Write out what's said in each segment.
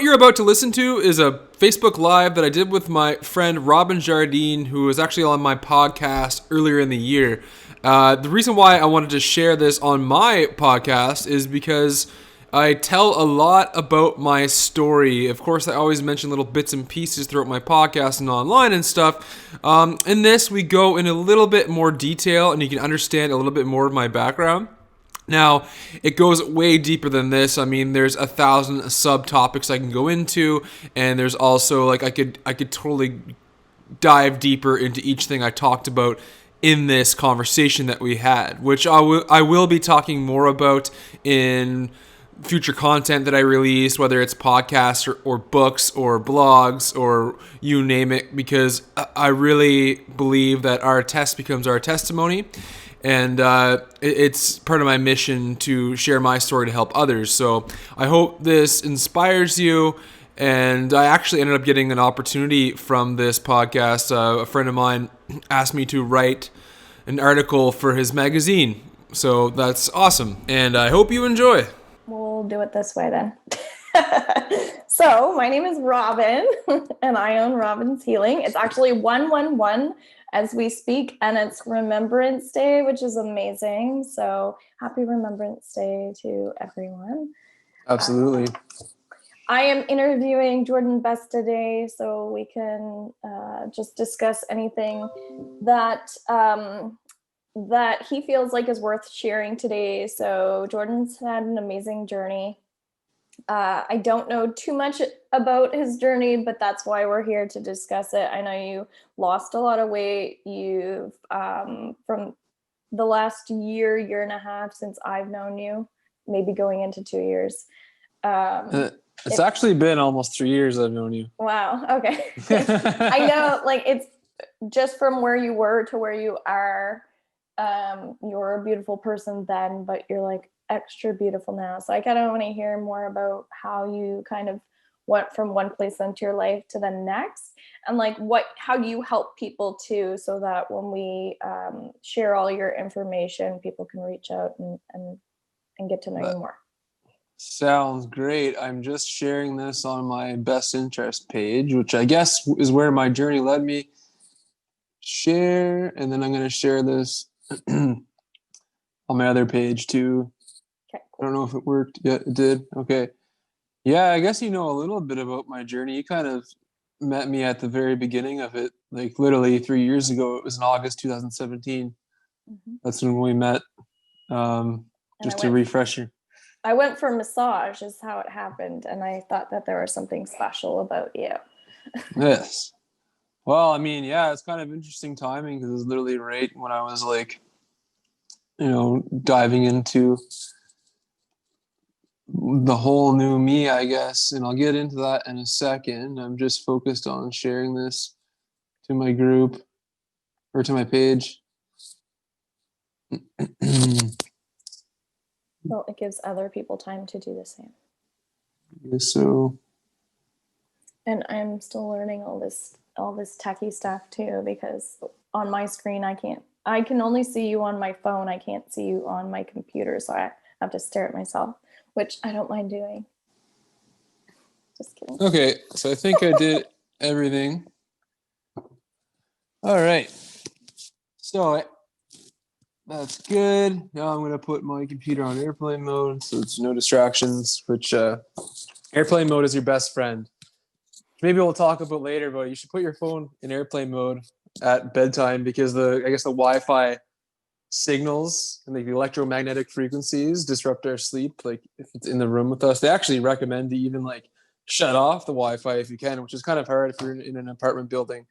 you're about to listen to is a Facebook Live that I did with my friend Robin Jardine, who was actually on my podcast earlier in the year. The reason why I wanted to share this on my podcast is because I tell a lot about my story. Of course, I always mention little bits and pieces throughout my podcast and online and stuff. In this, we go in a little bit more detail, and you can understand a little bit more of my background. Now, it goes way deeper than this. I mean, there's 1,000 subtopics I can go into, and there's also like I could totally dive deeper into each thing I talked about in this conversation that we had, which I will be talking more about in future content that I release, whether it's podcasts or books or blogs or you name it, because I really believe that our test becomes our testimony. And it's part of my mission to share my story to help others. So I hope this inspires you. And I actually ended up getting an opportunity from this podcast. A friend of mine asked me to write an article for his magazine. So that's awesome. And I hope you enjoy. We'll do it this way then. So my name is Robin, and I own Robin's Healing. It's actually 111 as we speak, and it's Remembrance Day, which is amazing. So happy Remembrance Day to everyone. Absolutely. I am interviewing Jordan Best today, so we can just discuss anything that that he feels like is worth sharing today. So Jordan's had an amazing journey. I don't know too much about his journey, but that's why we're here to discuss it. I know you lost a lot of weight. You've, from the last year and a half since I've known you, maybe going into 2 years. It's actually been almost 3 years I've known you. Wow. Okay. I know, like, it's just from where you were to where you are. You're a beautiful person then, but you're like extra beautiful now. So I kind of want to hear more about how you kind of went from one place into your life to the next, and like how you help people too, so that when we share all your information, people can reach out and get to know you more. Sounds great. I'm just sharing this on my best interest page, which I guess is where my journey led me. Share, and then I'm going to share this on my other page too. Okay, cool. I don't know if it worked. Yeah, it did. Okay. Yeah, I guess you know a little bit about my journey. You kind of met me at the very beginning of it, like literally 3 years ago. It was in August 2017. Mm-hmm. That's when we met. Just to refresh you. I went for massage is how it happened, and I thought that there was something special about you. Yes. Well, I mean, yeah, it's kind of interesting timing because it was literally right when I was like, diving into the whole new me, I guess. And I'll get into that in a second. I'm just focused on sharing this to my group or to my page. Well, it gives other people time to do the same. Yes, so. And I'm still learning all this techie stuff too, because on my screen I can only see you on my phone. I can't see you on my computer, so I have to stare at myself, which I don't mind doing. Just kidding. Okay, so I think I did everything. All right. So that's good. Now I'm going to put my computer on airplane mode so it's no distractions, which airplane mode is your best friend. Maybe we'll talk about later, but you should put your phone in airplane mode at bedtime because the Wi-Fi signals and the electromagnetic frequencies disrupt our sleep. Like if it's in the room with us, they actually recommend to even like shut off the Wi-Fi if you can, which is kind of hard if you're in an apartment building.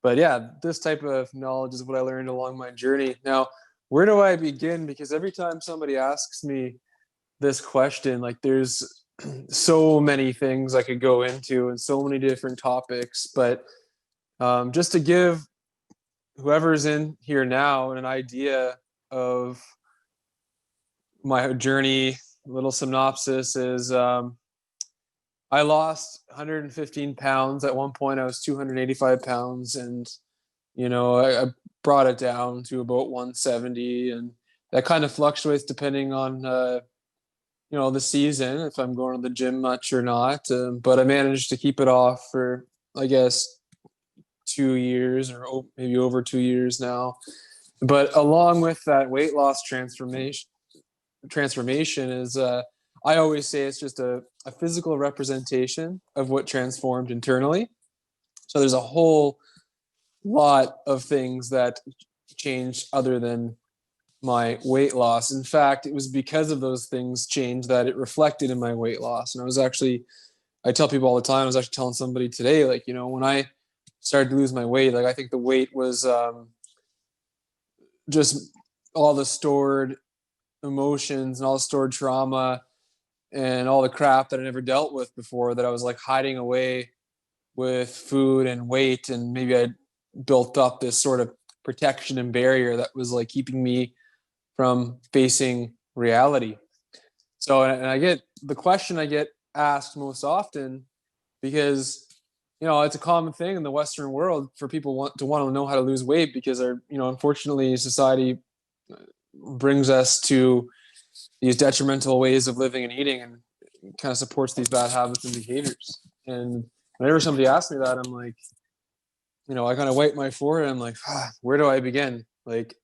But yeah, this type of knowledge is what I learned along my journey. Now, where do I begin? Because every time somebody asks me this question, like there's so many things I could go into and so many different topics, but just to give whoever's in here now an idea of my journey, a little synopsis is I lost 115 pounds. At one point I was 285 pounds, and I brought it down to about 170, and that kind of fluctuates depending on the season, if I'm going to the gym much or not. But I managed to keep it off for, I guess, 2 years or maybe over 2 years now. But along with that weight loss transformation is, I always say it's just a physical representation of what transformed internally. So there's a whole lot of things that changed other than my weight loss. In fact, it was because of those things changed that it reflected in my weight loss. And I tell people all the time, I was actually telling somebody today, like, when I started to lose my weight, like I think the weight was just all the stored emotions and all the stored trauma and all the crap that I never dealt with before that I was like hiding away with food and weight. And maybe I built up this sort of protection and barrier that was like keeping me from facing reality. So, and I get the question I get asked most often, because it's a common thing in the Western world for people want to know how to lose weight, because unfortunately society brings us to these detrimental ways of living and eating, and kind of supports these bad habits and behaviors. And whenever somebody asks me that, I'm like, I kind of wipe my forehead. I'm like, where do I begin? Like,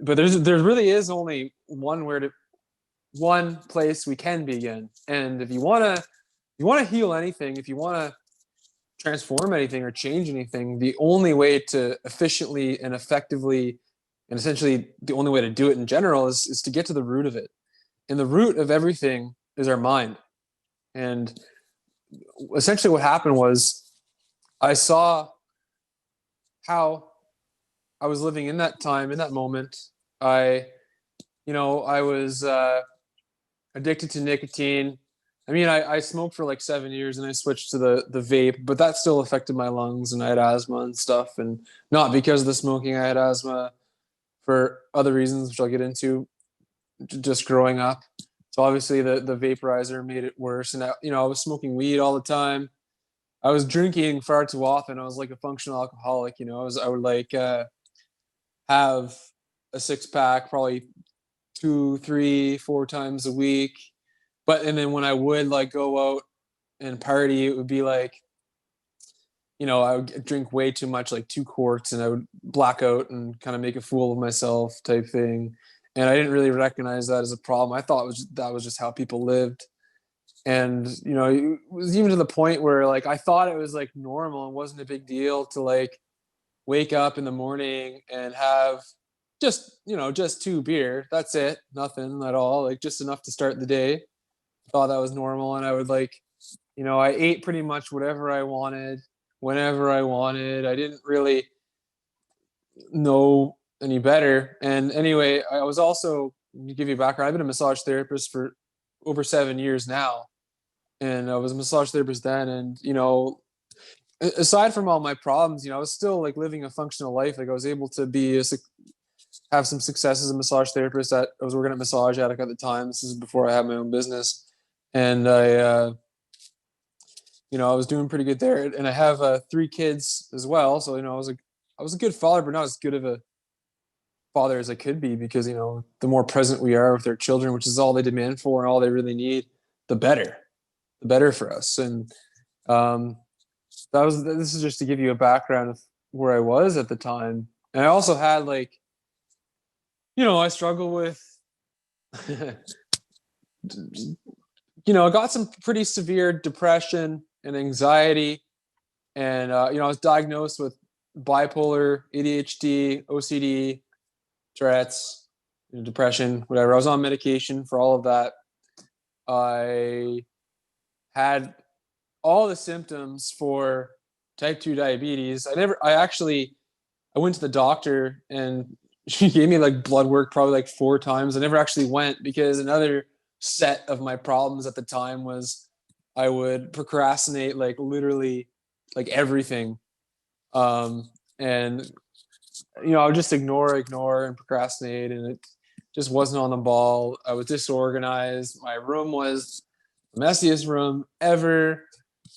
but there really is only one place we can begin. And if you want to heal anything, if you want to transform anything or change anything, the only way to efficiently and effectively, and essentially the only way to do it in general, is to get to the root of it. And the root of everything is our mind. And essentially what happened was, I saw how I was living in that time, in that moment. I was addicted to nicotine. I mean, I smoked for like 7 years, and I switched to the vape, but that still affected my lungs, and I had asthma and stuff. And not because of the smoking, I had asthma for other reasons, which I'll get into, just growing up. So obviously the vaporizer made it worse. And I was smoking weed all the time. I was drinking far too often. I was like a functional alcoholic. I would like have a 6-pack probably 2, 3, 4 times a week. And then when I would like go out and party, it would be like, I would drink way too much, like 2 quarts, and I would black out and kind of make a fool of myself type thing. And I didn't really recognize that as a problem. I thought that was just how people lived. And, it was even to the point where like, I thought it was like normal and wasn't a big deal to like wake up in the morning and have just 2 beer. That's it. Nothing at all. Like just enough to start the day. I thought that was normal. And I would like, I ate pretty much whatever I wanted, whenever I wanted. I didn't really know any better. And anyway, I was also, to give you a background, I've been a massage therapist for over 7 years now. And I was a massage therapist then. And, aside from all my problems, I was still like living a functional life. Like I was able to have some success as a massage therapist. I was working at Massage Attic at the time. This is before I had my own business. And I was doing pretty good there. And I have 3 kids as well. So, I was a good father, but not as good of a father as I could be, because, the more present we are with their children, which is all they demand for and all they really need, the better for us. And this is just to give you a background of where I was at the time. And I also had like, I struggle with, I got some pretty severe depression and anxiety. And, I was diagnosed with bipolar, ADHD, OCD, Tourette's, depression, whatever. I was on medication for all of that. I had all the symptoms for type 2 diabetes. I went to the doctor, and she gave me like blood work probably like 4 times. I never actually went, because another set of my problems at the time was I would procrastinate like literally like everything. And I would just ignore and procrastinate, and it just wasn't on the ball. I was disorganized. My room was the messiest room ever.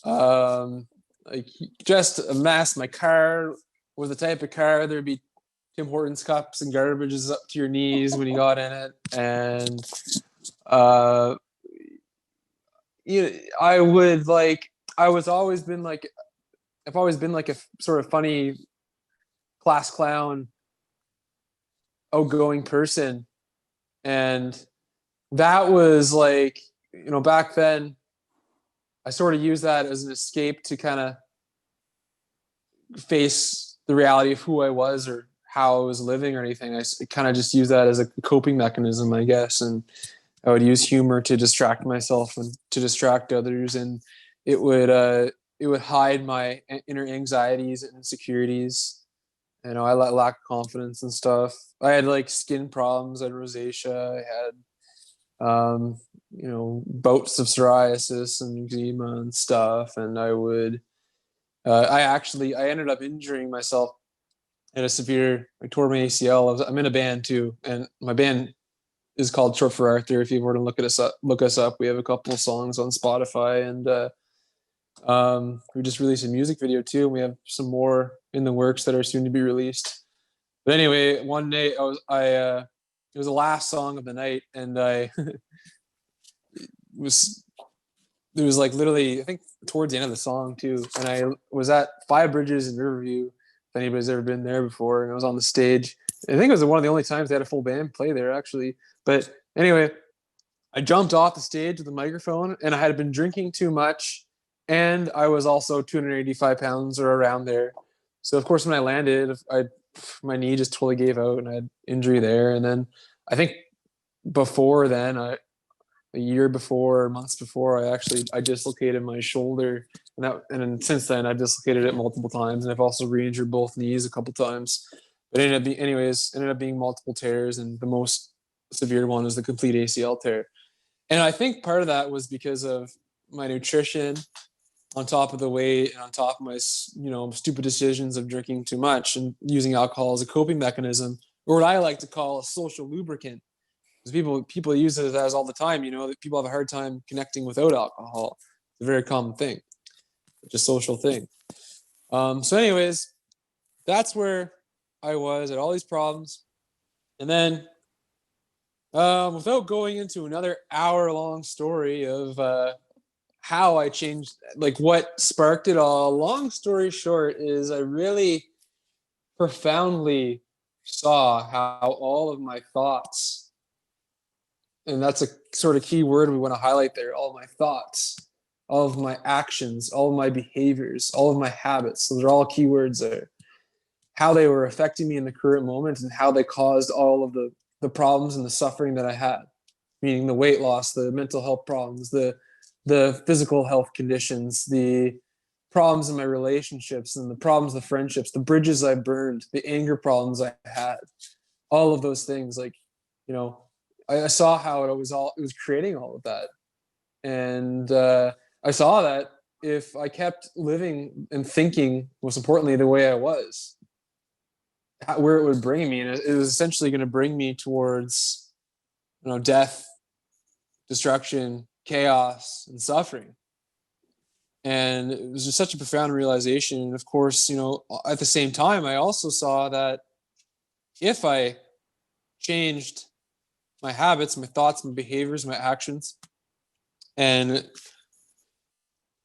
Like just a mess. My car was the type of car there'd be Tim Hortons cups and garbages up to your knees when you got in it. And you know, I was always been like, I've always been like a sort of funny class clown, outgoing person. And that was like, back then I sort of used that as an escape to kind of face the reality of who I was or how I was living or anything. I kind of just used that as a coping mechanism, I guess. And I would use humor to distract myself and to distract others. And it would hide my inner anxieties and insecurities. I lack confidence and stuff. I had like skin problems. I had rosacea. I had, bouts of psoriasis and eczema and stuff. And I ended up injuring myself in I tore my ACL. I'm in a band too. And my band is called Short for Arthur. If you were to look us up, we have a couple of songs on Spotify, and we just released a music video too. And we have some more in the works that are soon to be released. But anyway, one day it was the last song of the night, and it was like literally, I think towards the end of the song too. And I was at Five Bridges in Riverview, if anybody's ever been there before. And I was on the stage. I think it was one of the only times they had a full band play there, actually. But anyway, I jumped off the stage with the microphone, and I had been drinking too much, and I was also 285 pounds or around there. So of course, when I landed, my knee just totally gave out, and I had injury there. And then I think before then, a year before, months before, I dislocated my shoulder, and then since then I've dislocated it multiple times, and I've also re-injured both knees a couple times. But it ended up being multiple tears, and the most severe one was the complete ACL tear. And I think part of that was because of my nutrition, on top of the weight, and on top of my stupid decisions of drinking too much and using alcohol as a coping mechanism, or what I like to call a social lubricant. Because people use it as all the time. That people have a hard time connecting without alcohol. It's a very common thing. It's a social thing. So anyways, that's where I was at all these problems. And then without going into another hour-long story of how I changed, like what sparked it all, long story short is I really profoundly saw how all of my thoughts, and that's a sort of key word we want to highlight there, all of my thoughts, all of my actions, all of my behaviors, all of my habits, those are all keywords there, how they were affecting me in the current moment and how they caused all of the problems and the suffering that I had, meaning the weight loss, the mental health problems, the physical health conditions, the problems in my relationships and the problems of friendships, the bridges I burned, the anger problems I had, all of those things. Like, I saw how it was creating all of that. And I saw that if I kept living and thinking, most importantly, the way I was, where it would bring me. And it was essentially going to bring me towards, death, destruction, chaos, and suffering. And it was just such a profound realization. And of course, at the same time, I also saw that if I changed my habits, my thoughts, my behaviors, my actions, and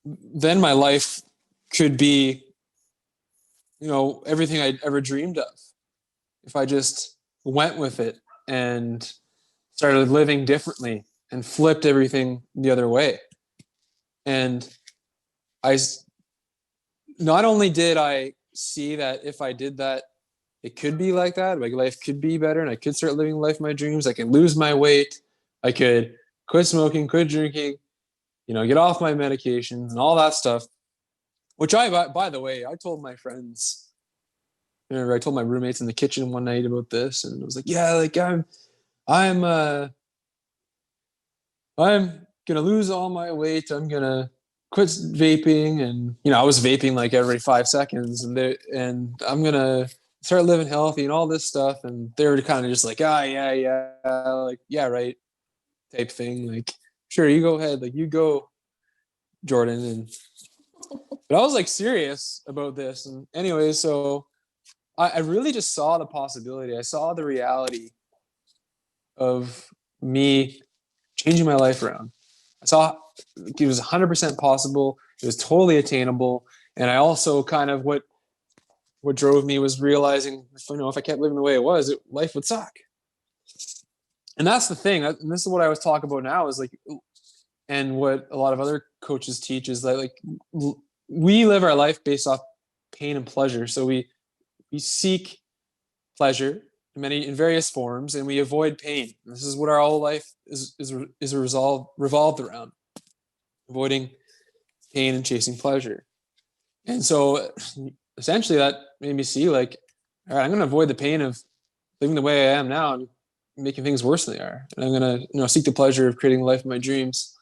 then my life could be, everything I'd ever dreamed of. If I just went with it and started living differently and flipped everything the other way. And not only did I see that if I did that, it could be like that, my life could be better, and I could start living life my dreams. I could lose my weight. I could quit smoking, quit drinking, get off my medications and all that stuff. Which by the way, I told my friends. I told my roommates in the kitchen one night about this, and I was like, "Yeah, like I'm gonna lose all my weight. I'm gonna quit vaping," and I was vaping like every 5 seconds, and I'm gonna start living healthy and all this stuff. And they were kind of just like, yeah, like yeah, right, type thing. Like, sure, you go ahead, like you go, Jordan. But I was like serious about this, and anyway, so I really just saw the possibility. I saw the reality of me changing my life around. I saw it was 100% possible. It was totally attainable. And I also kind of what drove me was realizing, if I kept living the way it was, life would suck. And that's the thing. And this is what I was talking about now is like, and what a lot of other coaches teach is that like we live our life based off pain and pleasure. So we seek pleasure in various forms, and we avoid pain. This is what our whole life is revolved around: avoiding pain and chasing pleasure. And so, essentially, that made me see like, all right, I'm going to avoid the pain of living the way I am now and making things worse than they are, and I'm going to seek the pleasure of creating the life of my dreams.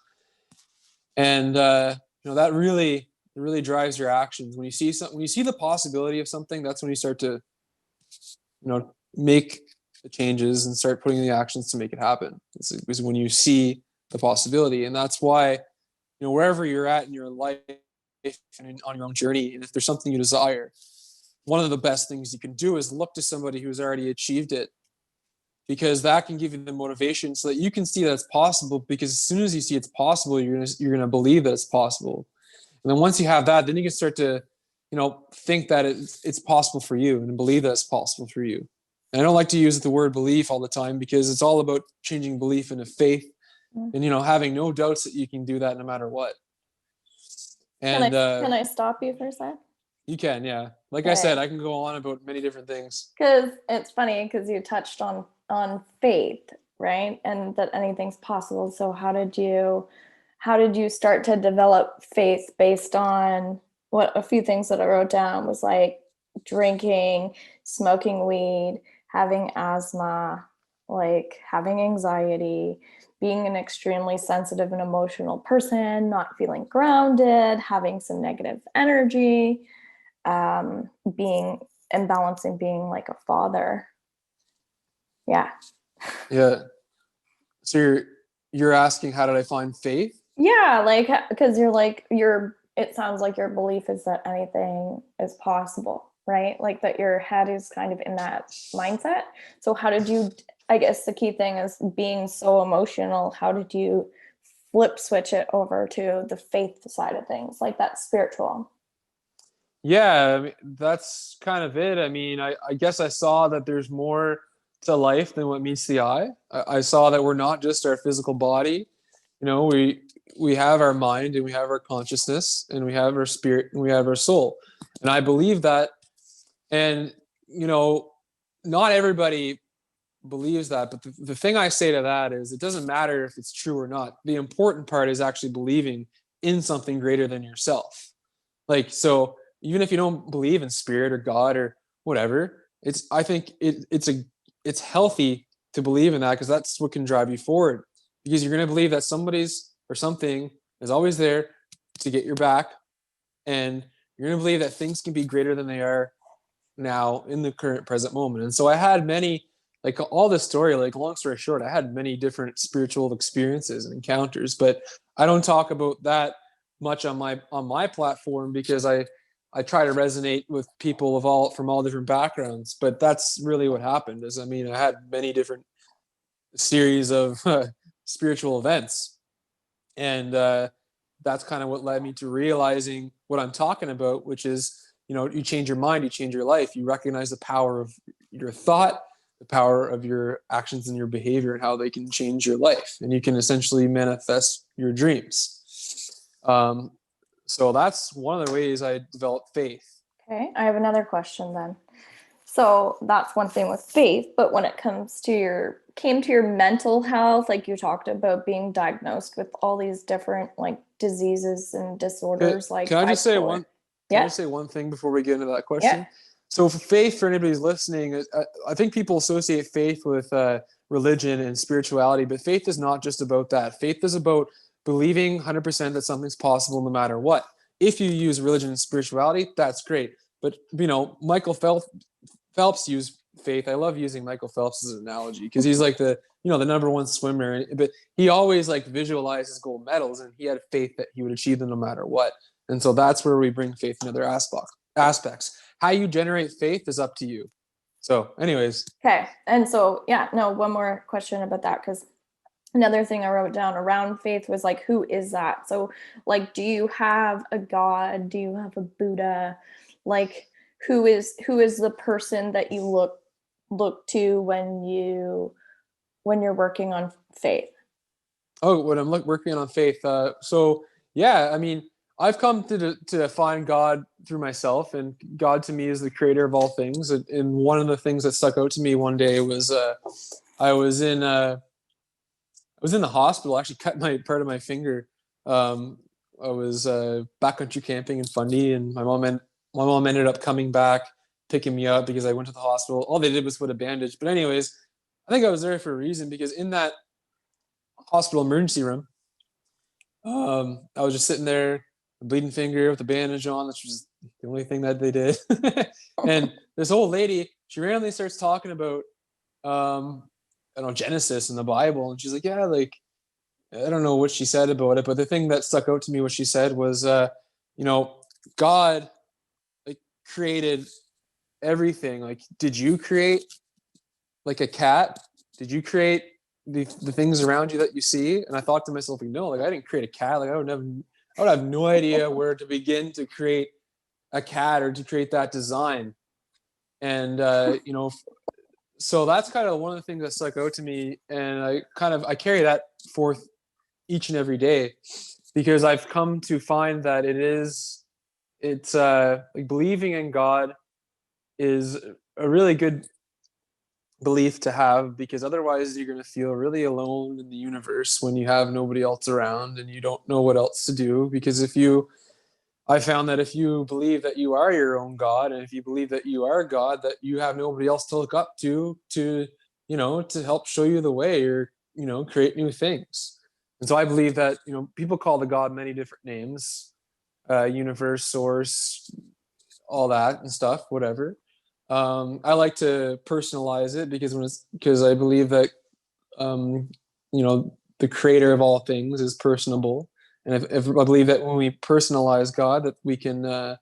And that really drives your actions. When you see the possibility of something, that's when you start to make the changes and start putting the actions to make it happen. It's when you see the possibility. And that's why, wherever you're at in your life and on your own journey, and if there's something you desire, one of the best things you can do is look to somebody who's already achieved it, because that can give you the motivation so that you can see that it's possible. Because as soon as you see it's possible, you're gonna believe that it's possible. And then once you have that, then you can start to think that it's possible for you and believe that it's possible for you. And I don't like to use the word belief all the time, because it's all about changing belief into faith, and having no doubts that you can do that no matter what. And can I stop you for a sec? You can, yeah. Like I said, I can go on about many different things. Because it's funny, because you touched on faith, right? And that anything's possible. So how did you start to develop faith based on what a few things that I wrote down was like drinking, smoking weed, having asthma, like having anxiety, being an extremely sensitive and emotional person, not feeling grounded, having some negative energy, being imbalancing, being like a father. Yeah. So you're asking, how did I find faith? Yeah, like, because it sounds like your belief is that anything is possible, right? Like that your head is kind of in that mindset. So how did you, I guess the key thing is being so emotional, how did you flip switch it over to the faith side of things, like that spiritual? Yeah, I mean, that's kind of it. I mean, I guess I saw that there's more to life than what meets the eye. I saw that we're not just our physical body. We have our mind, and we have our consciousness, and we have our spirit, and we have our soul. And I believe that. And not everybody believes that, but the thing I say to that is, it doesn't matter if it's true or not. The important part is actually believing in something greater than yourself. Like, so even if you don't believe in spirit or God or whatever, I think it's healthy to believe in that, because that's what can drive you forward. Because you're going to believe that somebody's or something is always there to get your back, and you're going to believe that things can be greater than they are now in the current present moment. And so I had many, like all this story, like long story short, I had many different spiritual experiences and encounters, but I don't talk about that much on my platform, because I try to resonate with people from all different backgrounds. But that's really what happened. I had many different series of spiritual events, and that's kind of what led me to realizing what I'm talking about, which is, you change your mind, you change your life. You recognize the power of your thought, the power of your actions and your behavior, and how they can change your life, and you can essentially manifest your dreams. So that's one of the ways I developed faith. Okay, I have another question then. So that's one thing with faith, but when it comes to your mental health, like you talked about being diagnosed with all these different like diseases and disorders, Can I just say one? Can I just say one thing before we get into that question? Yeah. So for faith, for anybody who's listening, I think people associate faith with religion and spirituality, but faith is not just about that. Faith is about believing 100% that something's possible no matter what. If you use religion and spirituality, that's great. But Michael Phelps used faith. I love using Michael Phelps as an analogy, because he's like the number one swimmer, but he always like visualized his gold medals, and he had faith that he would achieve them no matter what. And so that's where we bring faith in other aspects. how you generate faith is up to you. So anyways. Okay. And so, yeah, no, one more question about that, because another thing I wrote down around faith was like, who is that? So, like, do you have a God? Do you have a Buddha? Like, who is the person that you look to when you're working on faith? Oh, when I'm working on faith. So yeah, I mean, I've come to find God through myself, and God to me is the creator of all things. And one of the things that stuck out to me one day was I was in the hospital. I actually cut my part of my finger. Um, I was backcountry camping in Fundy, and my mom ended up coming back picking me up because I went to the hospital. All they did was put a bandage. But anyways, I think I was there for a reason, because in that hospital emergency room, I was just sitting there, a bleeding finger with a bandage on, which was the only thing that they did. And this old lady, she randomly starts talking about, I don't know, Genesis in the Bible, and she's like, yeah, like, I don't know what she said about it, but the thing that stuck out to me, what she said was, you know, God, like, created everything. Like, did you create like a cat? Did you create the things around you that you see? And I thought to myself, like, no, like, I didn't create a cat. Like, I would have no idea where to begin to create a cat or to create that design. And so that's kind of one of the things that stuck out to me, and I carry that forth each and every day, because I've come to find that it's like, believing in God is a really good belief to have, because otherwise you're going to feel really alone in the universe when you have nobody else around and you don't know what else to do. Because I found that if you believe that you are your own God, and if you believe that you are God, that you have nobody else to look up to to help show you the way, or create new things. And so I believe that people call the God many different names, universe, source, all that and stuff, whatever. I like to personalize it, because I believe that um, the creator of all things is personable, and if I believe that when we personalize God, that we can have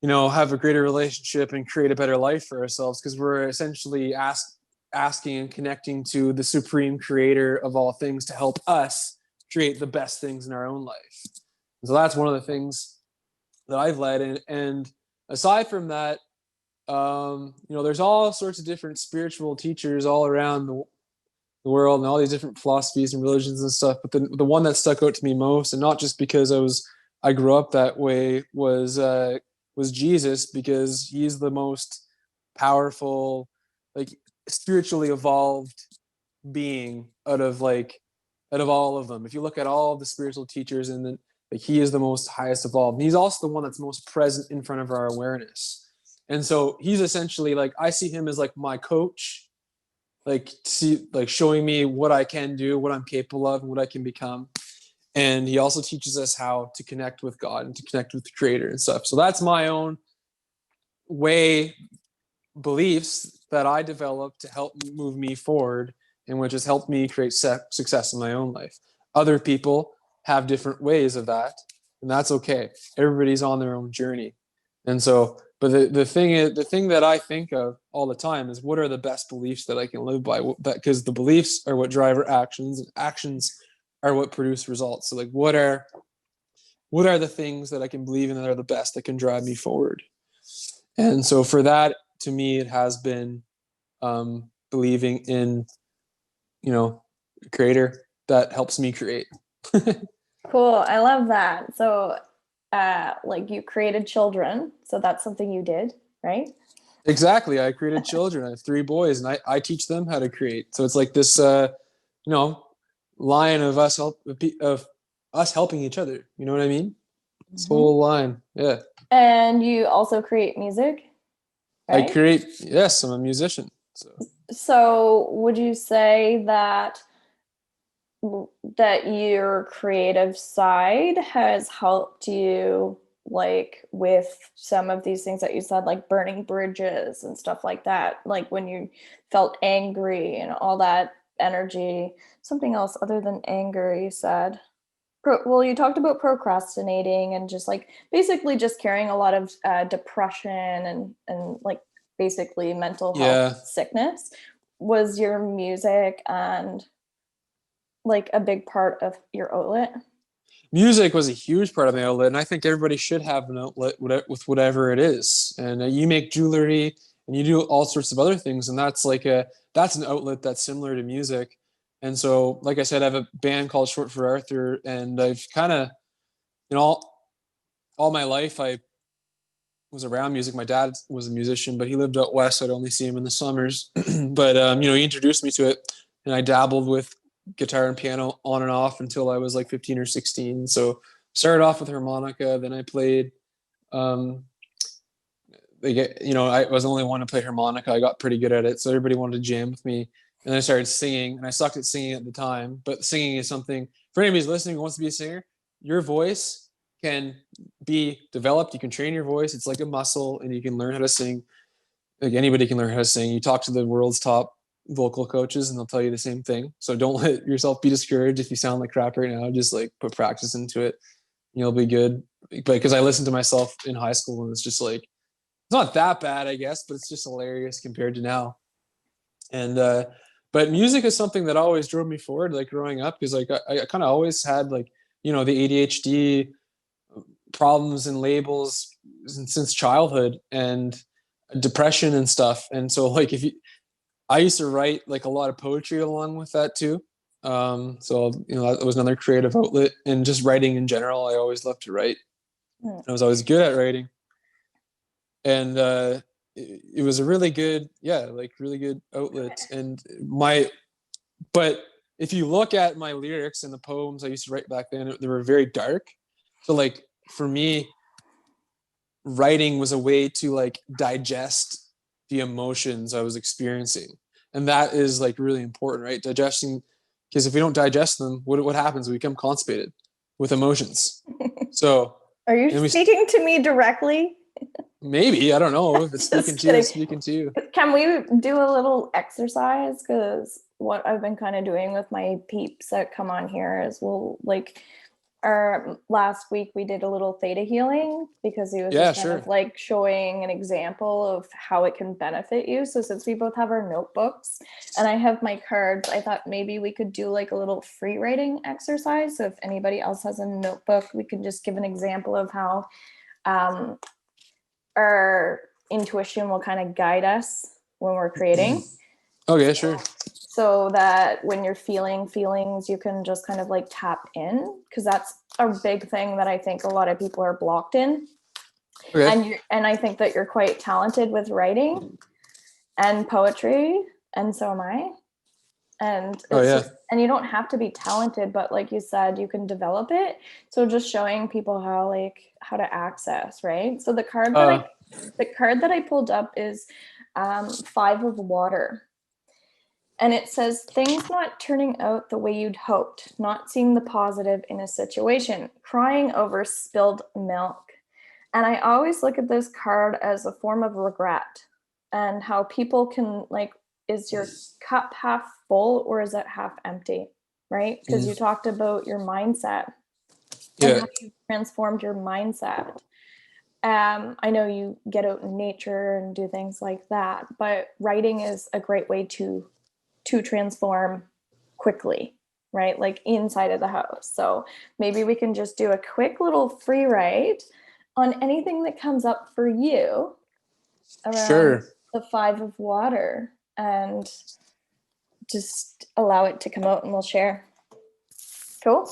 a greater relationship and create a better life for ourselves, because we're essentially asking and connecting to the supreme creator of all things to help us create the best things in our own life. And so that's one of the things that I've led in. And aside from that, there's all sorts of different spiritual teachers all around the world, and all these different philosophies and religions and stuff. But the one that stuck out to me most, and not just because I grew up that way, was Jesus, because he's the most powerful, like, spiritually evolved being out of all of them. If you look at all of the spiritual teachers, and then, like, he is the most highest evolved. And he's also the one that's most present in front of our awareness. And so he's essentially, like, I see him as like my coach, like showing me what I can do, what I'm capable of, and what I can become. And he also teaches us how to connect with God and to connect with the creator and stuff. So that's my own beliefs that I developed to help move me forward, and which has helped me create success in my own life. Other people have different ways of that, and that's okay. Everybody's on their own journey. And so, but the thing that I think of all the time is, what are the best beliefs that I can live by? Because the beliefs are what drive our actions, and actions are what produce results. So, like, what are the things that I can believe in that are the best, that can drive me forward? And so for that, to me, it has been believing in, a creator that helps me create. Cool. I love that. So, like, you created children. So that's something you did, right? Exactly. I created children. I have 3 boys, and I teach them how to create. So it's like this, line of us helping each other. You know what I mean? This Mm-hmm. whole line. Yeah. And you also create music, right? Yes, I'm a musician. So would you say that your creative side has helped you, like, with some of these things that you said, like burning bridges and stuff like that, like when you felt angry and all that energy? Something else other than anger you said. Well, you talked about procrastinating and just like basically just carrying a lot of depression and like basically mental health Yeah. sickness. Was your music and like a big part of your outlet? Music was a huge part of my outlet, and I think everybody should have an outlet with whatever it is. And you make jewelry, and you do all sorts of other things, and that's an outlet that's similar to music. And so, like I said, I have a band called Short for Arthur, and I've kind of, you know, all my life I was around music. My dad was a musician, but he lived out west, so I'd only see him in the summers. But he introduced me to it, and I dabbled with guitar and piano on and off until I was like 15 or 16. So started off with harmonica, then I played. Um, I was the only one to play harmonica. I got pretty good at it, so everybody wanted to jam with me. And then I started singing, and I sucked at singing at the time. But singing is something for anybody who's listening who wants to be a singer. Your voice can be developed. You can train your voice. It's like a muscle, and you can learn how to sing. Like anybody can learn how to sing. You talk to the world's top vocal coaches, and they'll tell you the same thing. So don't let yourself be discouraged if you sound like crap right now. Just like put practice into it. You'll be good. But because I listened to myself in high school, and it's just like it's not that bad, I guess, but it's just hilarious compared to now. And but music is something that always drove me forward, like growing up, because like I kind of always had like the ADHD problems and labels since childhood and depression and stuff. And so like if you I used to write like a lot of poetry along with that too. So that was another creative outlet, and just writing in general. I always loved to write. Hmm. I was always good at writing, and it was a really good, really good outlet. And but if you look at my lyrics and the poems I used to write back then, they were very dark. So like for me, writing was a way to like digest the emotions I was experiencing. And that is like really important, right? Digesting, because if we don't digest them, what happens? We become constipated with emotions. So, Are you and we speaking to me directly? maybe, I don't know if it's speaking Just to you, kidding. it's speaking to you. Can we do a little exercise? Because what I've been kind of doing with my peeps that come on here is we'll like our last week we did a little theta healing because he was Yeah, just kind sure. of like showing an example of how it can benefit you. So since we both have our notebooks and I have my cards, I thought maybe we could do like a little free writing exercise. So if anybody else has a notebook, we can just give an example of how um, our intuition will kind of guide us when we're creating. Okay, sure. So that when you're feeling feelings, you can just kind of like tap in, because that's a big thing that I think a lot of people are blocked in. Okay. And I think that you're quite talented with writing and poetry, and so am I. And Oh it's yeah. just, and you don't have to be talented, but like you said, you can develop it. So just showing people how to access, right? So Uh the card that I pulled up is Five of Water. And it says things not turning out the way you'd hoped, not seeing the positive in a situation, crying over spilled milk. And I always look at this card as a form of regret and how people can like, is your cup half full or is it half empty? Right? Because you talked about your mindset and yeah. how you transformed your mindset. I know you get out in nature and do things like that, but writing is a great way to transform quickly, right? Like inside of the house. So maybe we can just do a quick little free write on anything that comes up for you around Sure. the Five of Water and just allow it to come out and we'll share. Cool.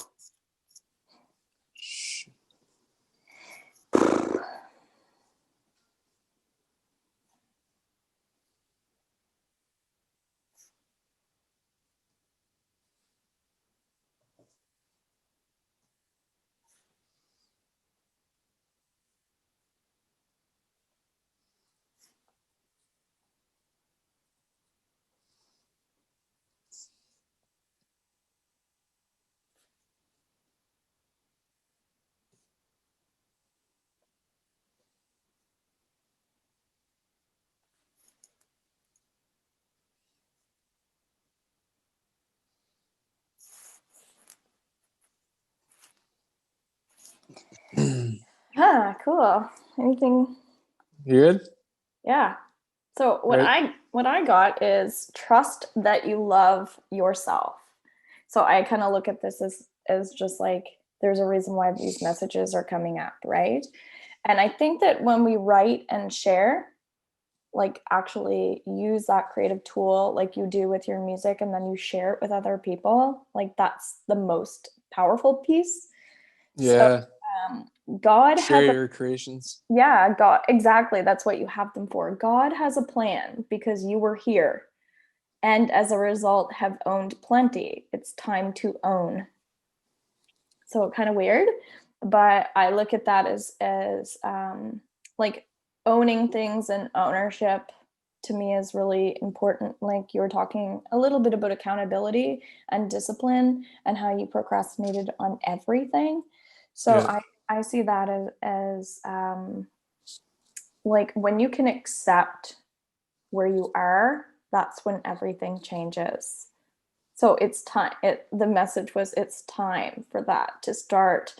Yeah, cool. Anything? You good? Yeah. So All right. what I got is trust that you love yourself. So I kind of look at this as just like there's a reason why these messages are coming up, right? And I think that when we write and share, like actually use that creative tool like you do with your music and then you share it with other people, like that's the most powerful piece. So Yeah. um, God Share has a your creations. yeah, God, exactly. That's what you have them for. God has a plan because you were here and as a result have owned plenty. It's time to own. So kind of weird, but I look at that as like owning things, and ownership to me is really important. Like you were talking a little bit about accountability and discipline and how you procrastinated on everything. So Yeah. I see that as like when you can accept where you are, that's when everything changes. So it's time. The message was it's time for that to start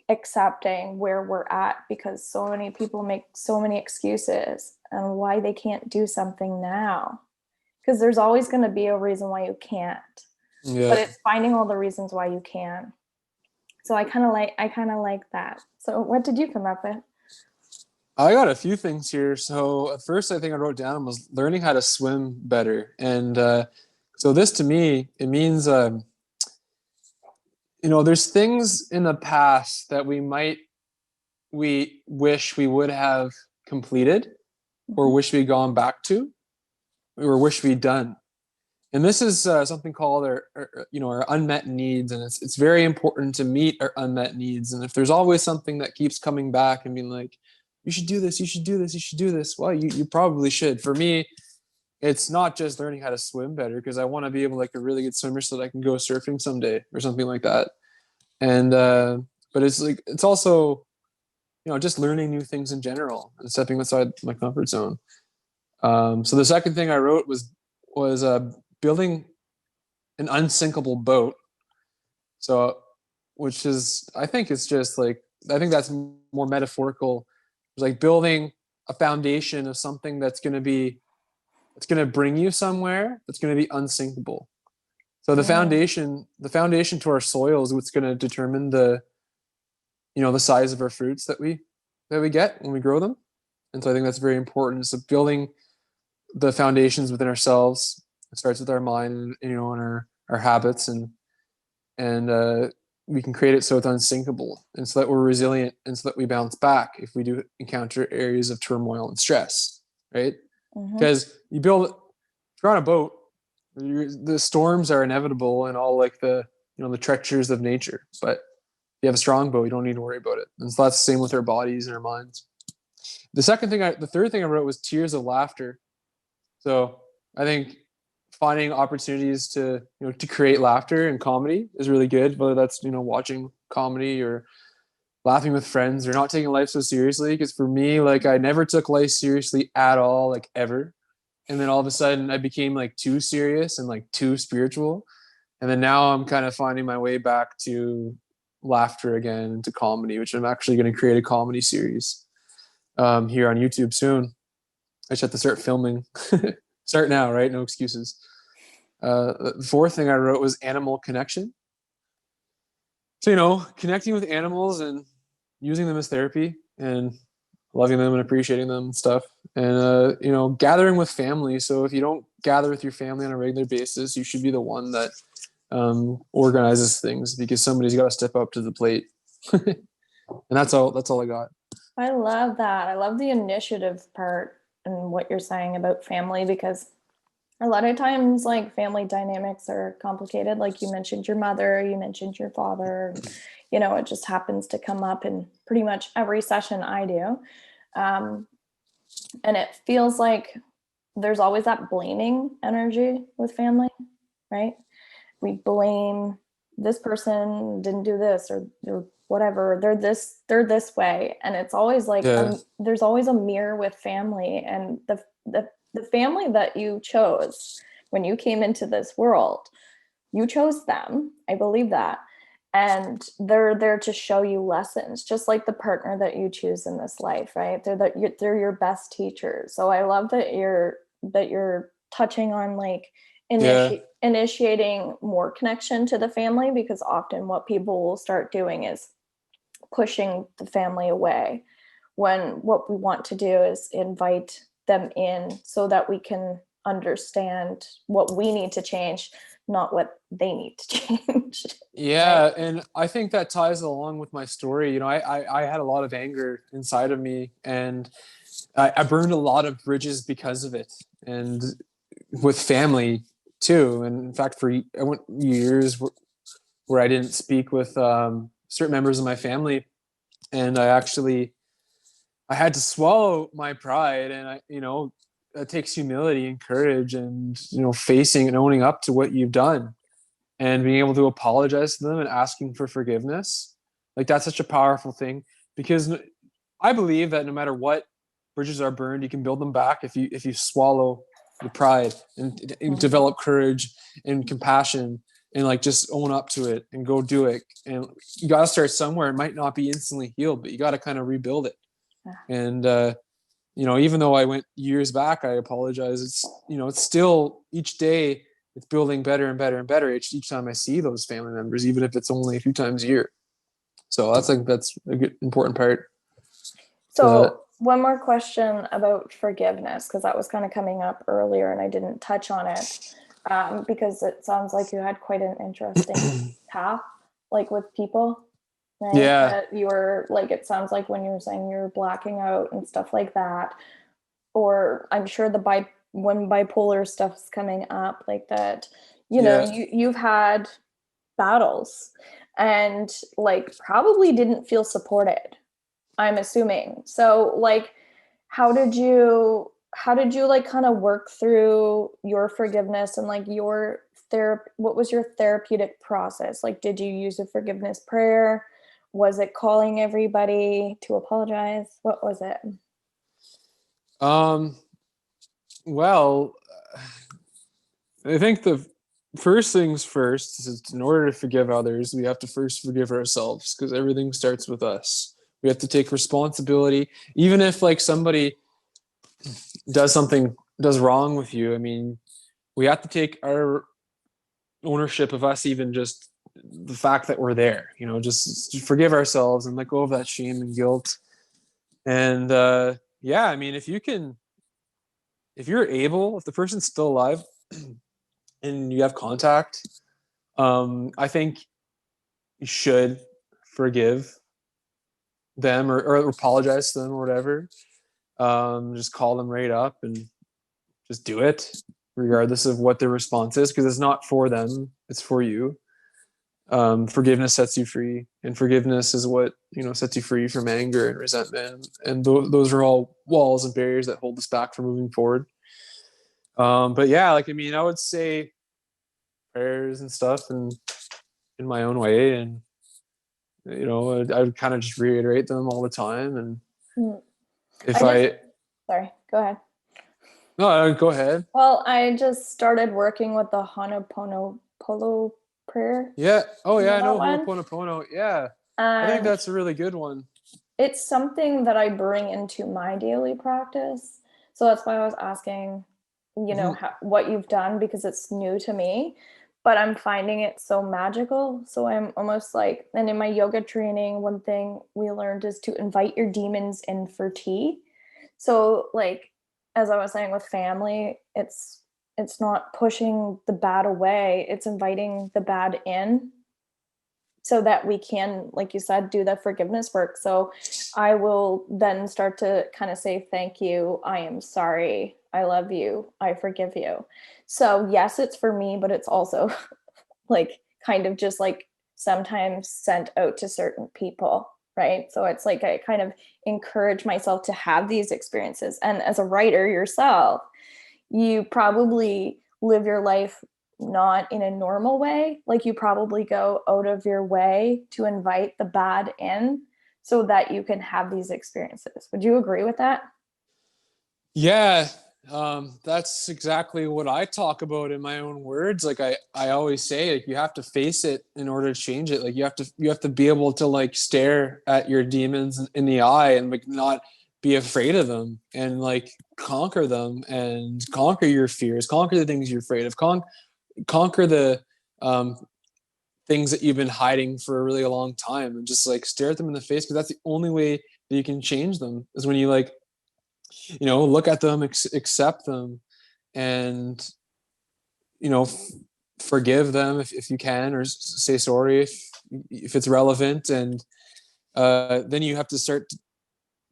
accepting where we're at, because so many people make so many excuses and why they can't do something now. Because there's always going to be a reason why you can't, but Yeah. it's finding all the reasons why you can. So I kind of like that. So what did you come up with? I got a few things here. So at first, I think I wrote down was learning how to swim better, and so this to me it means there's things in the past that we wish we would have completed or Mhm. wish we'd gone back to or wish we'd done. And this is something called our unmet needs, and it's very important to meet our unmet needs. And if there's always something that keeps coming back and being like, you should do this, you should do this, you should do this, well, you probably should. For me, it's not just learning how to swim better because I want to be able like a really good swimmer so that I can go surfing someday or something like that. And but it's like it's also just learning new things in general and stepping outside my comfort zone. So the second thing I wrote was building an unsinkable boat. So, which is, I think it's just like, I think that's more metaphorical. It's like building a foundation of something it's going to bring you somewhere that's going to be unsinkable. So Mm, the foundation to our soil is what's going to determine the size of our fruits that we get when we grow them. And so I think that's very important. So building the foundations within ourselves, it starts with our mind, and our habits, and we can create it so it's unsinkable, and so that we're resilient, and so that we bounce back if we do encounter areas of turmoil and stress, right? mhm. Because if you're on a boat, the storms are inevitable and all like the treacheries of nature. But if you have a strong boat, you don't need to worry about it. And so that's the same with our bodies and our minds. The third thing I wrote was tears of laughter. So I think finding opportunities to create laughter and comedy is really good, whether that's watching comedy or laughing with friends or not taking life so seriously. Because for me, like I never took life seriously at all, like ever. And then all of a sudden I became like too serious and like too spiritual. And then now I'm kind of finding my way back to laughter again and to comedy, which I'm actually going to create a comedy series here on YouTube soon. I just have to start filming. Start now, right? No excuses. The fourth thing I wrote was animal connection. So, connecting with animals and using them as therapy and loving them and appreciating them and stuff. And, gathering with family. So if you don't gather with your family on a regular basis, you should be the one that organizes things because somebody's got to step up to the plate. And that's all I got. I love that. I love the initiative part and what you're saying about family, because a lot of times like family dynamics are complicated. Like you mentioned your mother, you mentioned your father, it just happens to come up in pretty much every session I do. Um, and it feels like there's always that blaming energy with family, right? We blame this person didn't do this, or whatever, they're this way, and it's always like Yeah. there's always a mirror with family, and the family that you chose when you came into this world, you chose them. I believe that. and they're there to show you lessons, just like the partner that you choose in this life, right? They're your best teachers. So I love that you're touching on like Yeah. initiating more connection to the family, because often what people will start doing is pushing the family away, when what we want to do is invite them in so that we can understand what we need to change, not what they need to change. Right. Yeah, and I think that ties along with my story. You know, I had a lot of anger inside of me, and I burned a lot of bridges because of it, and with family too. And in fact, I went years where I didn't speak with certain members of my family, and I had to swallow my pride, and it takes humility and courage, and facing and owning up to what you've done, and being able to apologize to them and asking for forgiveness. Like, that's such a powerful thing, because I believe that no matter what bridges are burned, you can build them back if you swallow the pride and develop courage and compassion, and like just own up to it and go do it. And you got to start somewhere. It might not be instantly healed, but you got to kind of rebuild it. And even though I went years back, I apologize. It's still each day it's building better and better and better each time I see those family members, even if it's only a few times a year. So that's a good important part. So one more question about forgiveness, because that was kind of coming up earlier and I didn't touch on it, because it sounds like you had quite an interesting path, like with people, right? Yeah. That you were like, it sounds like when you were saying you're blacking out and stuff like that, or I'm sure when bipolar stuff's coming up like that, Yeah. you've had battles and like probably didn't feel supported, I'm assuming. So like, how did you like kind of work through your forgiveness and like your therapy? What was your therapeutic process? Like, did you use a forgiveness prayer? Was it calling everybody to apologize? What was it? Um, well, I think the first things first is, in order to forgive others, we have to first forgive ourselves, because everything starts with us. We have to take responsibility, even if like somebody does wrong with you. I mean, we have to take our ownership of us, even just the fact that we're there. Just forgive ourselves and let go of that shame and guilt. And yeah, I mean, if you're able, if the person's still alive and you have contact, I think you should forgive them, or apologize to them or whatever. Just call them right up and just do it, regardless of what their response is, because it's not for them, it's for you. Forgiveness sets you free, and forgiveness is what sets you free from anger and resentment, and those are all walls and barriers that hold us back from moving forward. But yeah, like, I mean, I would say prayers and stuff, and in my own way, and I would kind of just reiterate them all the time. And Mm. if I just I Sorry, go ahead. no, go ahead. Well, I just started working with the Honoponopono prayer. Yeah. Oh You yeah, know I that know one? Ho'oponopono. Yeah, I think And that's a really good one. it's something that I bring into my daily practice. So that's why I was asking, Mhm. what you've done, because it's new to me, but I'm finding it so magical. So I'm almost like, and in my yoga training, one thing we learned is to invite your demons in for tea. So like, as I was saying with family, it's not pushing the bad away, it's inviting the bad in so that we can, like you said, do the forgiveness work. So I will then start to kind of say, thank you, I am sorry, I love you, I forgive you. So yes, it's for me, but it's also like kind of just like sometimes sent out to certain people, right? So it's like I kind of encourage myself to have these experiences. And as a writer yourself, you probably live your life not in a normal way. Like you probably go out of your way to invite the bad in so that you can have these experiences. Would you agree with that? Yeah, That's exactly what I talk about in my own words. Like I always say, like you have to face it in order to change it. Like you have to be able to like stare at your demons in the eye and like not be afraid of them and like conquer them and conquer your fears, conquer the things you're afraid of, conquer the um, things that you've been hiding for a really long time and just like stare at them in the face because that's the only way that you can change them is when you like look at them, accept them, and forgive them if you can, or say sorry if it's relevant, and then you have to start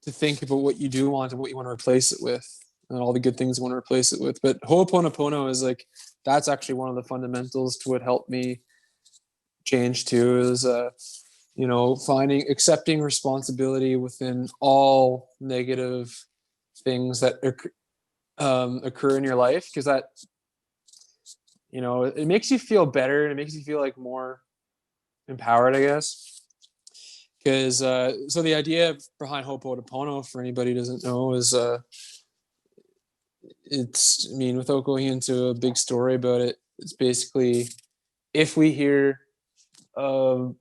to think about what you do want and what you want to replace it with, and all the good things you want to replace it with. But Ho'oponopono is like that's actually one of the fundamentals to what helped me change too. Is finding accepting responsibility within all negative things that occur in your life, because that it makes you feel better and it makes you feel like more empowered, I guess. Because so the idea behind Ho'oponopono, for anybody who doesn't know, is without going into a big story about it, it's basically if we hear of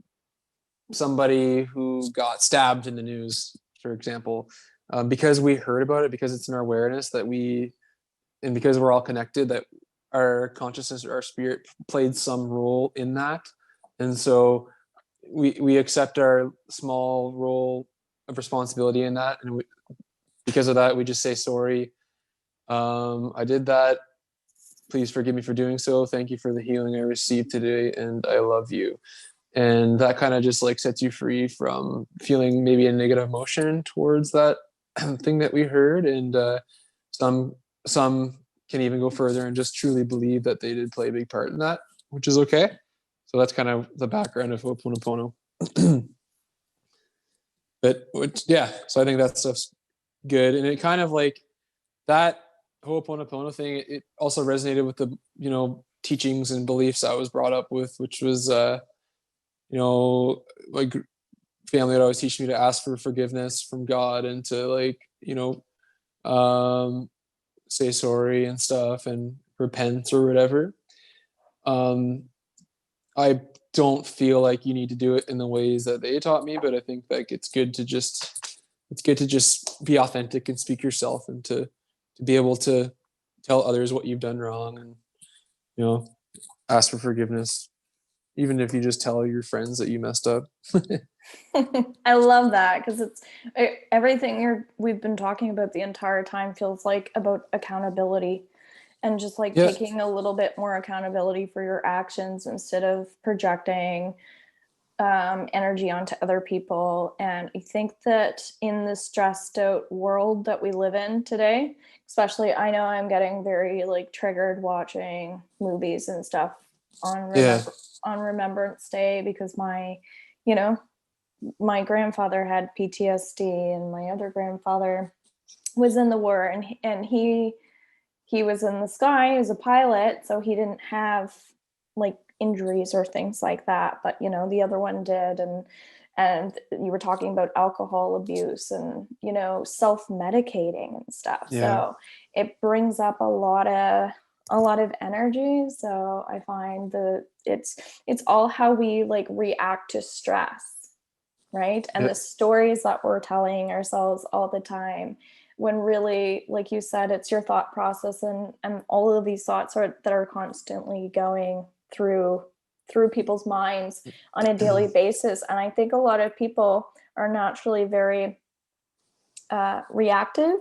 somebody who got stabbed in the news, for example, because we heard about it, because it's in our awareness and because we're all connected, that our consciousness or our spirit played some role in that. And so we accept our small role of responsibility in that. And because of that, we just say, sorry, I did that. Please forgive me for doing so. Thank you for the healing I received today. And I love you. And that kind of just like sets you free from feeling maybe a negative emotion towards that thing that we heard. And some can even go further and just truly believe that they did play a big part in that, which is okay. So that's kind of the background of Ho'oponopono. So I think that stuff's good. And it kind of like that Ho'oponopono thing, it also resonated with the, teachings and beliefs I was brought up with, which was, like family would always teach me to ask for forgiveness from God and to like, say sorry and stuff and repent or whatever. I don't feel like you need to do it in the ways that they taught me, but I think like it's good to just be authentic and speak yourself, and to be able to tell others what you've done wrong, and ask for forgiveness, even if you just tell your friends that you messed up. I love that, because it's everything we've been talking about the entire time feels like about accountability, and just like taking a little bit more accountability for your actions instead of projecting energy onto other people. And I think that in the stressed out world that we live in today, especially, I know I'm getting very like triggered watching movies and stuff on Remembrance Day, because my grandfather had PTSD, and my other grandfather was in the war, and he was in the sky as a pilot, so he didn't have like injuries or things like that, but the other one did. And you were talking about alcohol abuse and self-medicating and stuff. So it brings up a lot of energy. So I find that it's all how we like react to stress, right? And the stories that we're telling ourselves all the time, when really, like you said, it's your thought process, and all of these thoughts that are constantly going through people's minds on a daily basis. And I think a lot of people are naturally very reactive,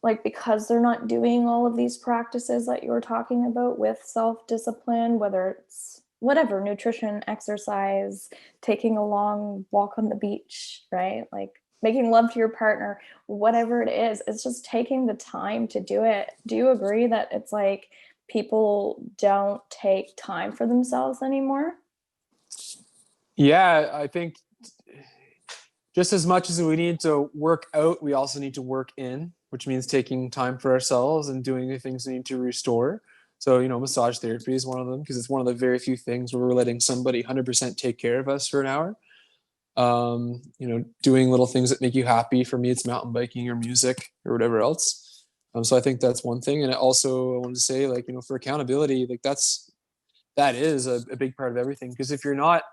like because they're not doing all of these practices that you were talking about with self-discipline, whether it's whatever, nutrition, exercise, taking a long walk on the beach, right? Like making love to your partner, whatever it is, it's just taking the time to do it. Do you agree that it's like people don't take time for themselves anymore? Yeah, I think just as much as we need to work out, we also need to work in, which means taking time for ourselves and doing the things we need to restore. So, massage therapy is one of them, because it's one of the very few things where we're letting somebody 100% take care of us for an hour. Doing little things that make you happy. For me, it's mountain biking or music or whatever else. So I think that's one thing. And also I wanted to say, like, you know, for accountability, like that is a big part of everything. Because if you're not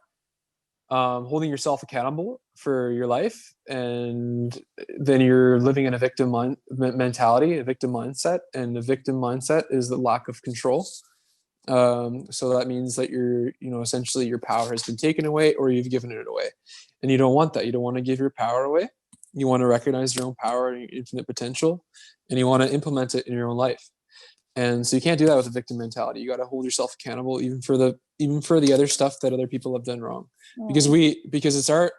holding yourself accountable for your life, and then you're living in a mentality, a victim mindset, and the victim mindset is the lack of control. So that means that essentially your power has been taken away, or you've given it away, and you don't want that. You don't want to give your power away. You want to recognize your own power and your infinite potential, and you want to implement it in your own life. And so you can't do that with a victim mentality. You got to hold yourself accountable, even for the other stuff that other people have done wrong, because it's our,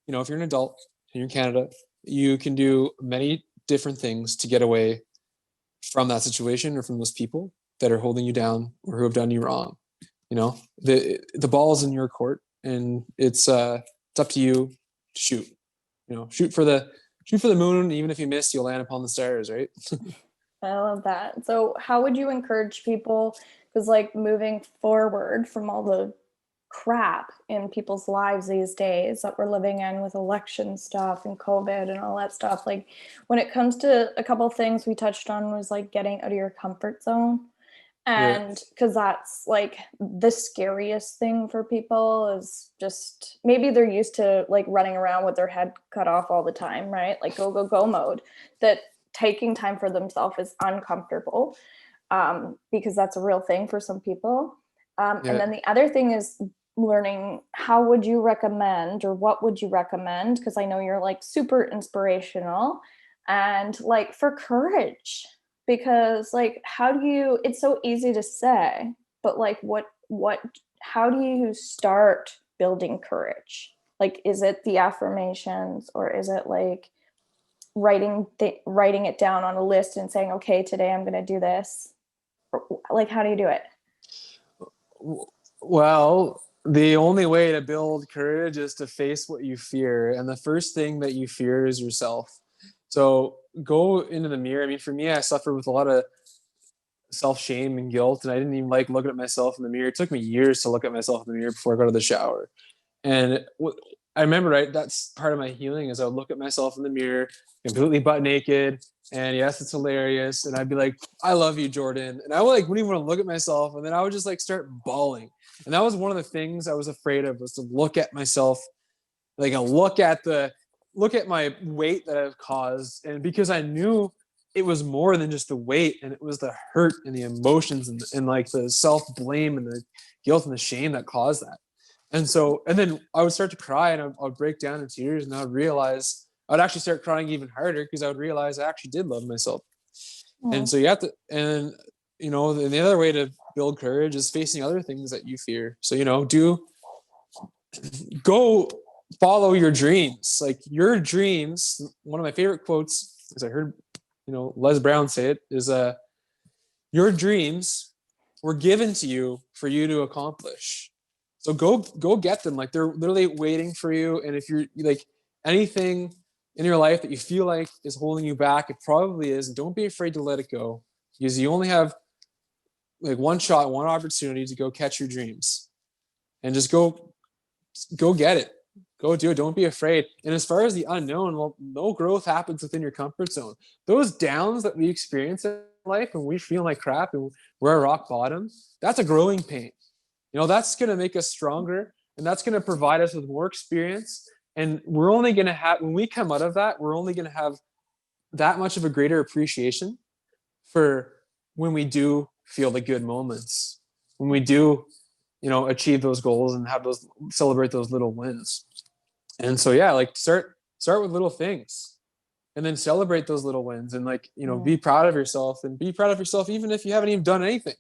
if you're an adult and you're in Canada, you can do many different things to get away from that situation or from those people that are holding you down or who have done you wrong. The ball is in your court, and it's up to you to shoot. Shoot for the moon. Even if you miss, you'll land upon the stars, right? I love that. So how would you encourage people, because like moving forward from all the crap in people's lives these days that we're living in with election stuff and COVID and all that stuff, like when it comes to a couple of things we touched on was like getting out of your comfort zone. And because that's like the scariest thing for people, is just maybe they're used to like running around with their head cut off all the time, right? Like go, go, go mode, that taking time for themselves is uncomfortable, because that's a real thing for some people. And then the other thing is learning, how would you recommend, or what would you recommend? Because I know you're like super inspirational, and like for courage, because like it's so easy to say, but like how do you start building courage? Like, is it the affirmations, or is it like writing it down on a list and saying, okay, today I'm going to do this? Like, how do you do it? Well, the only way to build courage is to face what you fear. And the first thing that you fear is yourself. So go into the mirror. I mean, for me, I suffer with a lot of self-shame and guilt, and I didn't even like looking at myself in the mirror. It took me years to look at myself in the mirror before I go to the shower. And I remember, right, that's part of my healing, is I would look at myself in the mirror completely butt naked, and yes, it's hilarious, and I'd be like, I love you, Jordan, and I wouldn't even want to look at myself, and then I would just like start bawling. And that was one of the things I was afraid of, was to look at myself, like look at my weight that I've caused. And because I knew it was more than just the weight, and it was the hurt and the emotions and like the self-blame and the guilt and the shame that caused that. And then I would start to cry, and I would break down in tears, and I'd actually start crying even harder, because I would realize I actually did love myself. And so you have to, and the other way to build courage is facing other things that you fear. So, go follow your dreams. Like your dreams, one of my favorite quotes, as I heard, Les Brown say it, is your dreams were given to you for you to accomplish. So go get them. Like, they're literally waiting for you. And if you're like, anything in your life that you feel like is holding you back, it probably is. And don't be afraid to let it go, because you only have like one shot, one opportunity to go catch your dreams, and just go get it. Go do it. Don't be afraid. And as far as the unknown, well, no growth happens within your comfort zone. Those downs that we experience in life, and we feel like crap and we're at rock bottom, that's a growing pain. That's going to make us stronger, and that's going to provide us with more experience. And we're only going to have, when we come out of that, we're only going to have that much of a greater appreciation for when we do feel the good moments, when we do, achieve those goals and celebrate those little wins. And so, yeah, like start with little things, and then celebrate those little wins, and like, be proud of yourself, and be proud of yourself even if you haven't even done anything.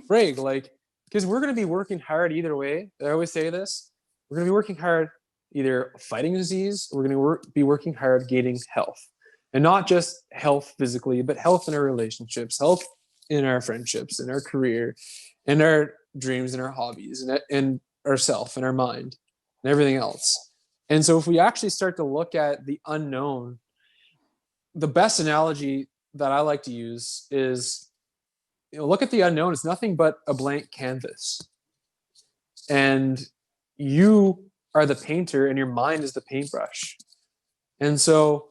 Frig, like, because we're going to be working hard either way. I always say this: we're going to be working hard either fighting disease, or we're going to be working hard gaining health, and not just health physically, but health in our relationships, health in our friendships, in our career, in our dreams, and our hobbies, and ourself, and our mind, and everything else. And so if we actually start to look at the unknown, the best analogy that I like to use is, look at the unknown. It's nothing but a blank canvas. And you are the painter, and your mind is the paintbrush. And so,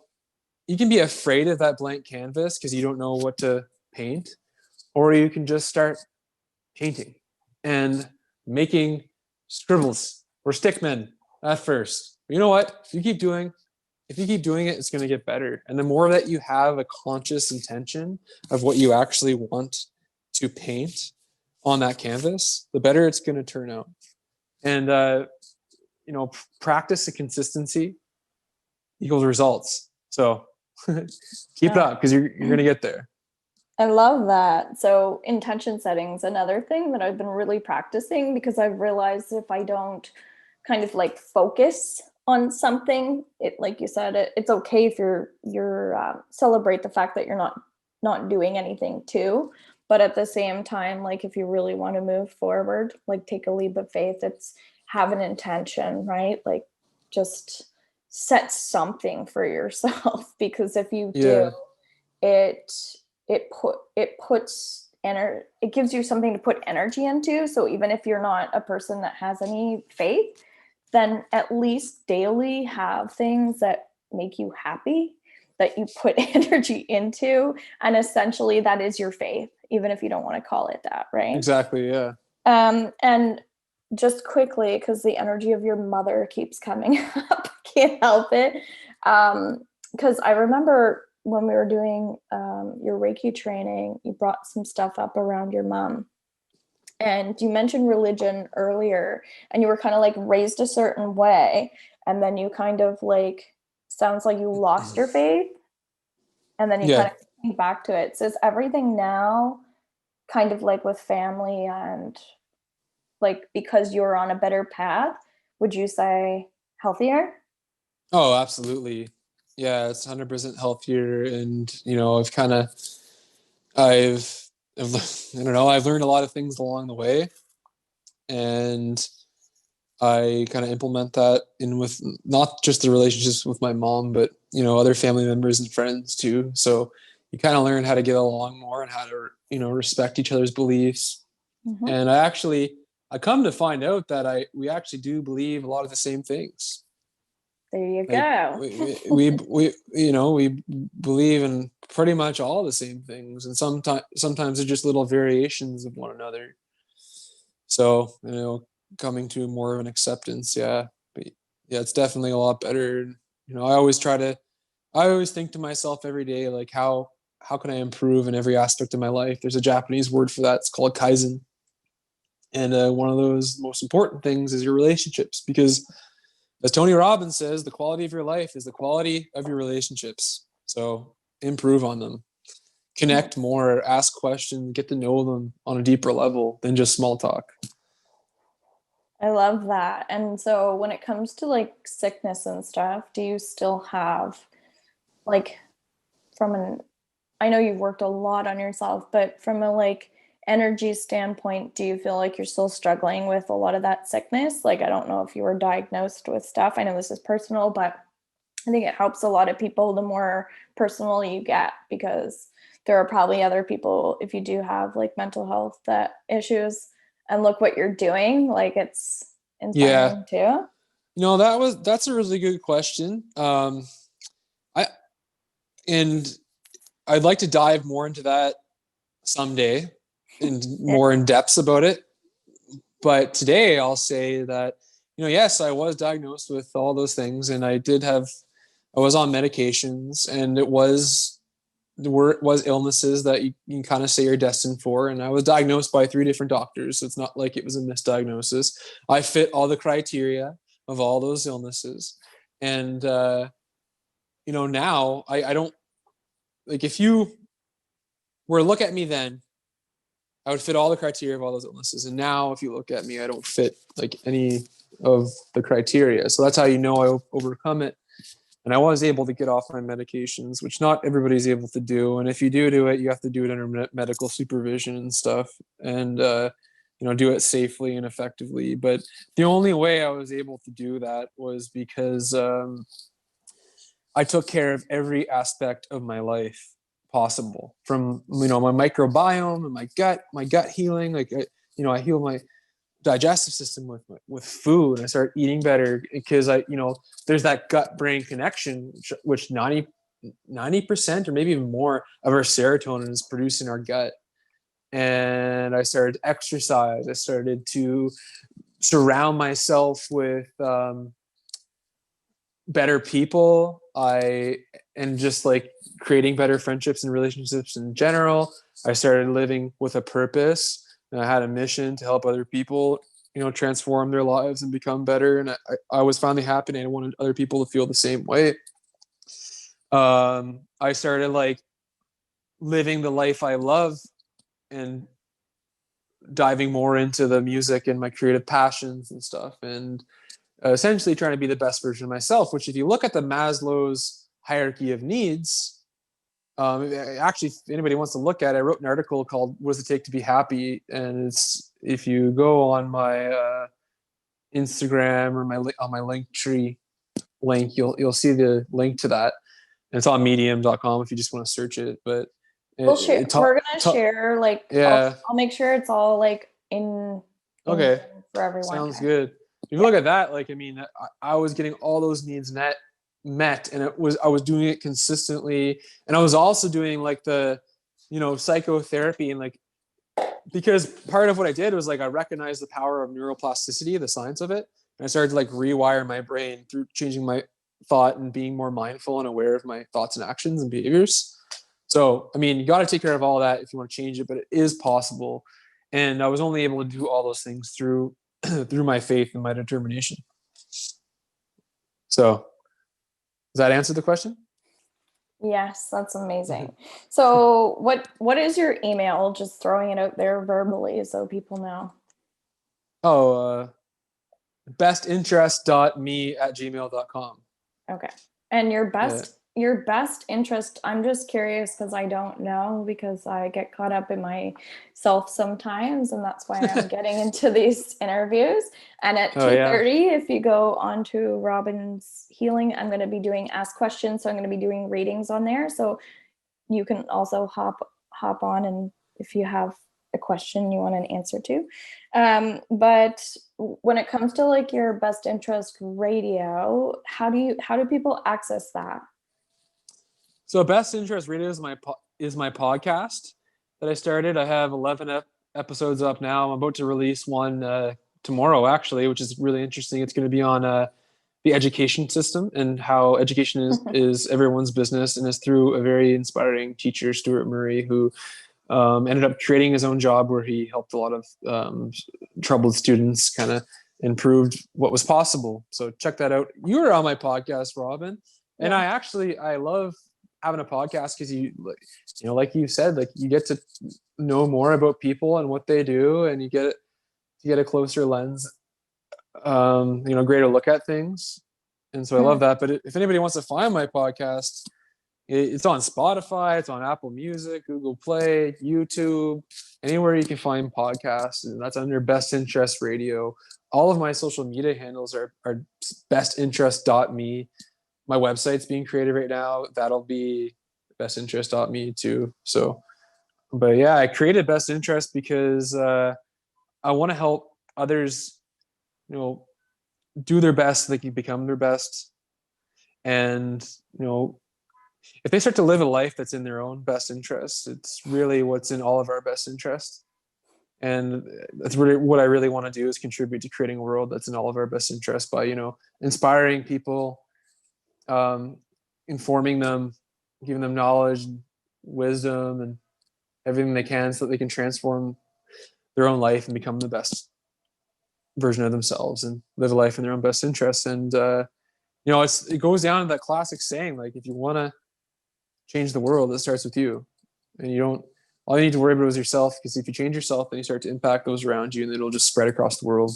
you can be afraid of that blank canvas because you don't know what to paint, or you can just start painting and making scribbles or stickmen at first. You know what? If you keep doing it, it's going to get better. And the more that you have a conscious intention of what you actually want to paint on that canvas, the better it's going to turn out. And practice and consistency equals results. So keep it up, because you're going to get there. I love that. So intention setting's another thing that I've been really practicing, because I've realized if I don't kind of like focus on something, it, like you said, it's okay if you're celebrate the fact that you're not doing anything too. But at the same time, like if you really want to move forward, like take a leap of faith, it's have an intention, right? Like just set something for yourself, because if you do, it gives you something to put energy into. So even if you're not a person that has any faith, then at least daily have things that make you happy, that you put energy into, and essentially that is your faith, even if you don't want to call it that, right? Exactly, yeah. And just quickly, because the energy of your mother keeps coming up, can't help it. Because I remember when we were doing your Reiki training, you brought some stuff up around your mom. And you mentioned religion earlier, and you were kind of like raised a certain way. And then you kind of like, sounds like you lost your faith. And then you kind of came back to it. So is everything now kind of like with family and like, because you're on a better path, would you say healthier? Oh, absolutely. Yeah, it's 100% healthier. And, I've learned a lot of things along the way, and I kind of implement that in with not just the relationships with my mom, but, other family members and friends too. So you kind of learn how to get along more and how to, respect each other's beliefs. Mm-hmm. And I come to find out that we actually do believe a lot of the same things. There you go. we believe in pretty much all the same things, and sometimes they're just little variations of one another. So, coming to more of an acceptance, but it's definitely a lot better. I always think to myself every day, like how can I improve in every aspect of my life? There's a Japanese word for that. It's called kaizen. And one of those most important things is your relationships, because as Tony Robbins says, the quality of your life is the quality of your relationships. So improve on them, connect more, ask questions, get to know them on a deeper level than just small talk. I love that. And so when it comes to like sickness and stuff, do you still have like I know you've worked a lot on yourself, but from a like energy standpoint, do you feel like you're still struggling with a lot of that sickness? Like, I don't know if you were diagnosed with stuff. I know this is personal, but I think it helps a lot of people the more personal you get, because there are probably other people, if you do have like mental health issues, and look what you're doing, like it's inspiring too. That's a really good question. I'd like to dive more into that someday and more in depth about it. But today I'll say that, yes, I was diagnosed with all those things, and I was on medications, and it was illnesses that you can kind of say you're destined for. And I was diagnosed by 3 different doctors. So it's not like it was a misdiagnosis. I fit all the criteria of all those illnesses. And, now I don't, like, if you were to look at me then, I would fit all the criteria of all those illnesses. And now if you look at me, I don't fit like any of the criteria. So that's how I overcome it. And I was able to get off my medications, which not everybody's able to do. And if you do it, you have to do it under medical supervision and stuff, and do it safely and effectively. But the only way I was able to do that was because I took care of every aspect of my life possible, from my microbiome and my gut healing. Like I heal my digestive system with food. I start eating better because there's that gut brain connection, which 90% 90% or maybe even more of our serotonin is produced in our gut. And I started to exercise. I started to surround myself with better people. And just like creating better friendships and relationships in general. I started living with a purpose, and I had a mission to help other people, transform their lives and become better. And I was finally happy, and I wanted other people to feel the same way. I started like living the life I love and diving more into the music and my creative passions and stuff, and essentially trying to be the best version of myself. Which, if you look at the Maslow's hierarchy of needs, actually, if anybody wants to look at it, I wrote an article called "What Does It Take to Be Happy?" And it's, if you go on my Instagram or on my Linktree link, you'll see the link to that. And it's on medium.com if you just want to search it. But we'll share. We're gonna share, like, yeah. I'll make sure it's all like in Okay. for everyone. Sounds good. If you look at that, like, I mean, I was getting all those needs met, and I was doing it consistently. And I was also doing like the, psychotherapy, and like, because part of what I did was like, I recognized the power of neuroplasticity, the science of it. And I started to like rewire my brain through changing my thought and being more mindful and aware of my thoughts and actions and behaviors. So, I mean, you got to take care of all that if you want to change it, but it is possible. And I was only able to do all those things through through my faith and my determination. So, does that answer the question? Yes, that's amazing. So what is your email? Just throwing it out there verbally so people know. Oh, bestinterest.me@gmail.com. Okay. And your best interest, I'm just curious because I don't know, because I get caught up in myself sometimes, and that's why I'm getting into these interviews. And at 2:30, if you go onto Robin's Healing, I'm going to be doing Ask Questions. So I'm going to be doing readings on there. So you can also hop on, and if you have a question you want an answer to. But when it comes to like your best interest radio, how do people access that? So Best Interest Radio is my podcast that I started. I have 11 episodes up now. I'm about to release one tomorrow, actually, which is really interesting. It's going to be on the education system and how education is everyone's business, and is through a very inspiring teacher, Stuart Murray, who ended up creating his own job where he helped a lot of troubled students kind of improved what was possible. So check that out. You were on my podcast, Robin, and I love having a podcast because like you said, like, you get to know more about people and what they do, and you get a closer lens, greater look at things. And so I love that. But if anybody wants to find my podcast, it's on Spotify, it's on Apple Music, Google Play, YouTube, anywhere you can find podcasts, and that's under Best Interest Radio. All of my social media handles are bestinterest.me. My website's being created right now. That'll be bestinterest.me too. So, but yeah, I created Best Interest because I want to help others, do their best so they can become their best. And, if they start to live a life that's in their own best interest, it's really what's in all of our best interest. And that's really what I really want to do, is contribute to creating a world that's in all of our best interest by, inspiring people, informing them, giving them knowledge and wisdom and everything they can so that they can transform their own life and become the best version of themselves and live a life in their own best interest. And, it goes down to that classic saying, like, if you want to change the world, it starts with you. And all you need to worry about is yourself, because if you change yourself, then you start to impact those around you, and it'll just spread across the world.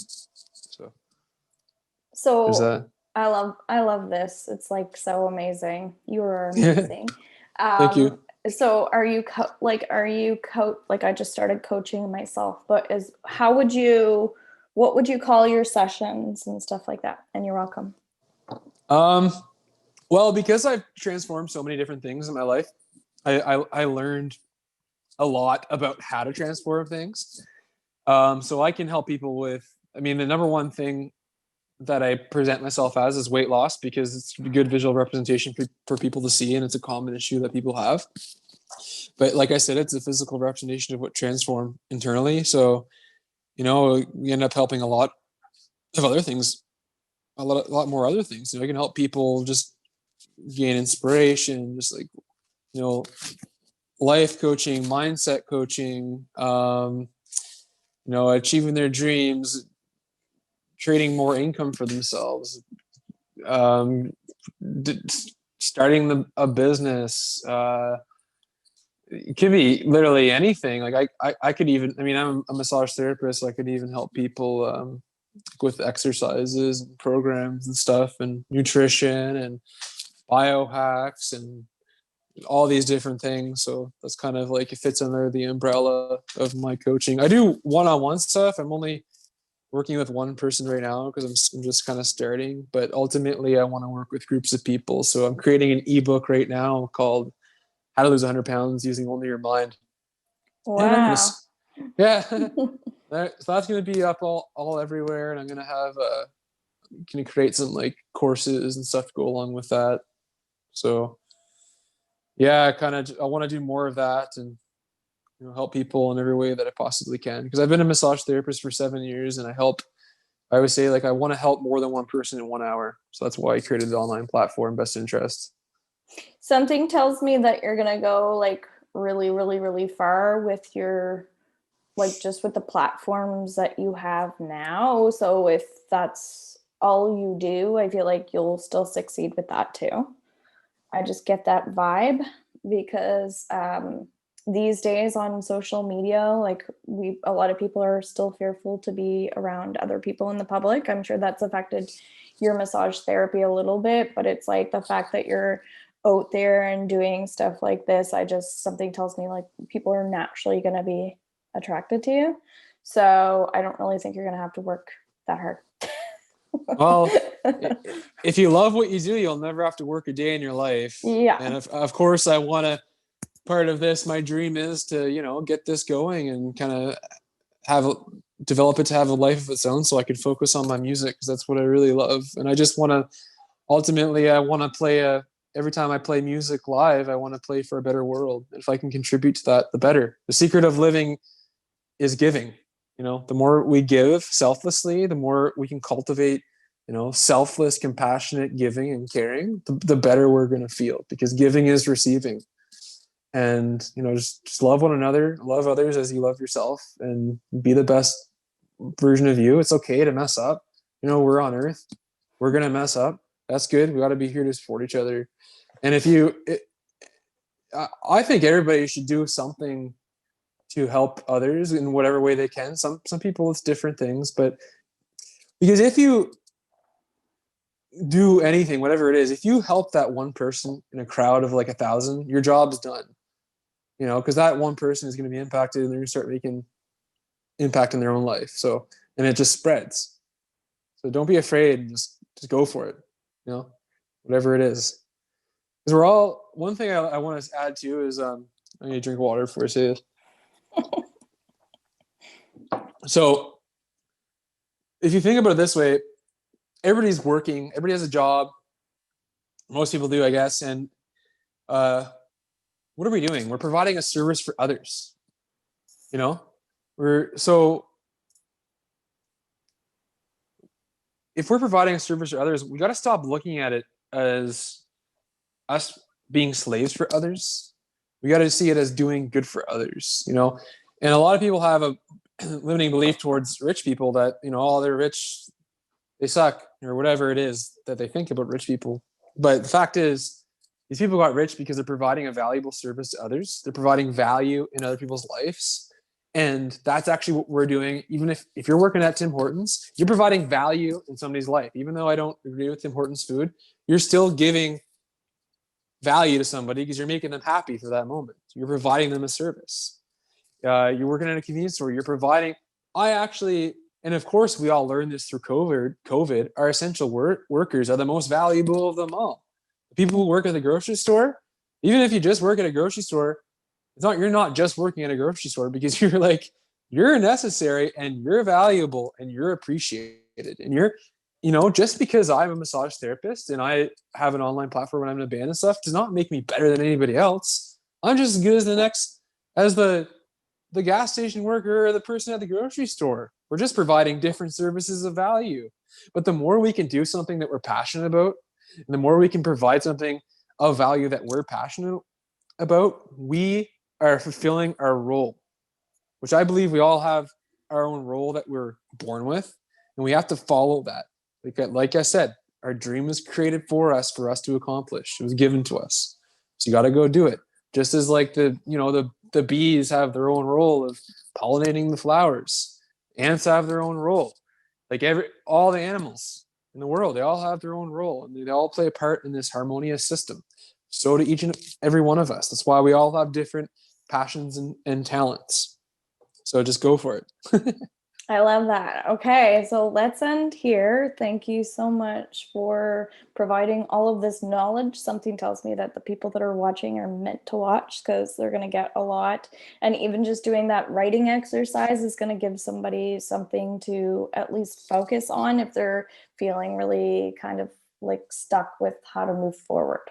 So there's that. I love this. It's like so amazing. You are amazing. Thank you. So are you like I just started coaching myself, but what would you call your sessions and stuff like that? And you're welcome. Well, because I've transformed so many different things in my life, I learned a lot about how to transform things. So I can help people with, the number one thing that I present myself as is weight loss, because it's a good visual representation for people to see, and it's a common issue that people have. But like I said, it's a physical representation of what transform internally. So, we end up helping a lot of other things, a lot more other things. I can help people just gain inspiration, just like, life coaching, mindset coaching, achieving their dreams, creating more income for themselves, um, starting a business. It could be literally anything. Like I could even, I'm a massage therapist, so I could even help people with exercises and programs and stuff, and nutrition and biohacks and all these different things. So that's kind of like, it fits under the umbrella of my coaching. I do one-on-one stuff. I'm only working with one person right now because I'm just kind of starting, but ultimately I want to work with groups of people. So I'm creating an ebook right now called How to Lose 100 Pounds Using Only Your Mind. Wow. Yeah. So that's going to be up all everywhere. And I'm going to have, can create some like courses and stuff to go along with that. So yeah, I want to do more of that and, help people in every way that I possibly can. Because I've been a massage therapist for 7 years, and I always say, like, I want to help more than one person in 1 hour. So that's why I created the online platform, Best Interest. Something tells me that you're going to go like really, really, really far with your, like, just with the platforms that you have now. So if that's all you do, I feel like you'll still succeed with that too. I just get that vibe because these days on social media, like, a lot of people are still fearful to be around other people in the public. I'm sure that's affected your massage therapy a little bit, but it's like the fact that you're out there and doing stuff like this, something tells me like people are naturally going to be attracted to you. So I don't really think you're going to have to work that hard. Well, if you love what you do, you'll never have to work a day in your life. Yeah. And of course, I want to, part of this, my dream is to, get this going and kind of develop it to have a life of its own, so I can focus on my music, because that's what I really love. And I just want to, ultimately, I want to play every time I play music live, I want to play for a better world. If I can contribute to that, the better. The secret of living is giving. The more we give selflessly, the more we can cultivate, selfless, compassionate giving and caring, the better we're going to feel, because giving is receiving. And, just love one another, love others as you love yourself, and be the best version of you. It's okay to mess up. We're on earth. We're going to mess up. That's good. We got to be here to support each other. And I think everybody should do something to help others in whatever way they can. Some people, it's different things, but because if you do anything, whatever it is, if you help that one person in a crowd of like 1,000, your job's done. Because that one person is going to be impacted, and they're going to start making impact in their own life. So, and it just spreads. So don't be afraid. Just go for it. Whatever it is. Because one thing I want to add to is, I need to drink water before I say this. So if you think about it this way, everybody's working, everybody has a job. Most people do, I guess. And what are we doing? We're providing a service for others. If we're providing a service for others, we got to stop looking at it as us being slaves for others. We got to see it as doing good for others, And a lot of people have a limiting belief towards rich people that, oh, they're rich, they suck, or whatever it is that they think about rich people. But the fact is, these people got rich because they're providing a valuable service to others. They're providing value in other people's lives. And that's actually what we're doing. Even if you're working at Tim Hortons, you're providing value in somebody's life. Even though I don't agree with Tim Hortons food, you're still giving value to somebody because you're making them happy for that moment. You're providing them a service. You're working at a convenience store. You're providing. And of course, we all learned this through COVID, our essential workers are the most valuable of them all. The people who work at the grocery store, even if you just work at a grocery store, you're not just working at a grocery store, because you're necessary and you're valuable and you're appreciated and you're just because I'm a massage therapist and I have an online platform and I'm in a band and stuff does not make me better than anybody else. I'm just as good as the gas station worker or the person at the grocery store. We're just providing different services of value. But the more we can do something that we're passionate about, and the more we can provide something of value that we're passionate about, we are fulfilling our role, which I believe we all have our own role that we're born with, and we have to follow that. Like I said, our dream was created for us to accomplish. It was given to us. So you got to go do it. Just as like the bees have their own role of pollinating the flowers. Ants have their own role. Like all the animals in the world, they all have their own role, and they all play a part in this harmonious system. So do each and every one of us. That's why we all have different passions and talents. So just go for it. I love that. Okay, so let's end here. Thank you so much for providing all of this knowledge. Something tells me that the people that are watching are meant to watch because they're going to get a lot. And even just doing that writing exercise is going to give somebody something to at least focus on if they're feeling really kind of like stuck with how to move forward.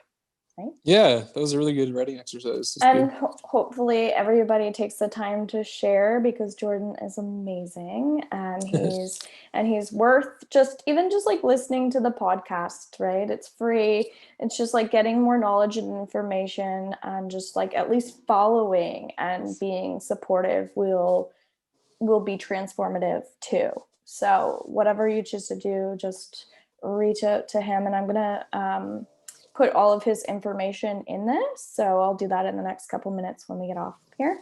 Right? Yeah, that was a really good writing exercise. And hopefully everybody takes the time to share, because Jordan is amazing and he's worth just like listening to the podcast, right? It's free. It's just like getting more knowledge and information, and just like at least following and being supportive will be transformative too. So whatever you choose to do, just reach out to him, and I'm gonna put all of his information in this. So I'll do that in the next couple minutes when we get off here.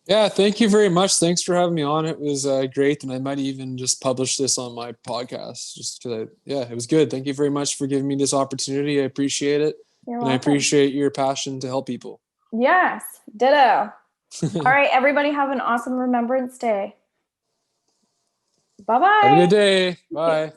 Yeah, thank you very much. Thanks for having me on. It was great. And I might even just publish this on my podcast just because it was good. Thank you very much for giving me this opportunity. I appreciate it. You're and welcome. I appreciate your passion to help people. Yes, ditto. All right, everybody have an awesome Remembrance Day. Bye-bye. Have a good day. Bye.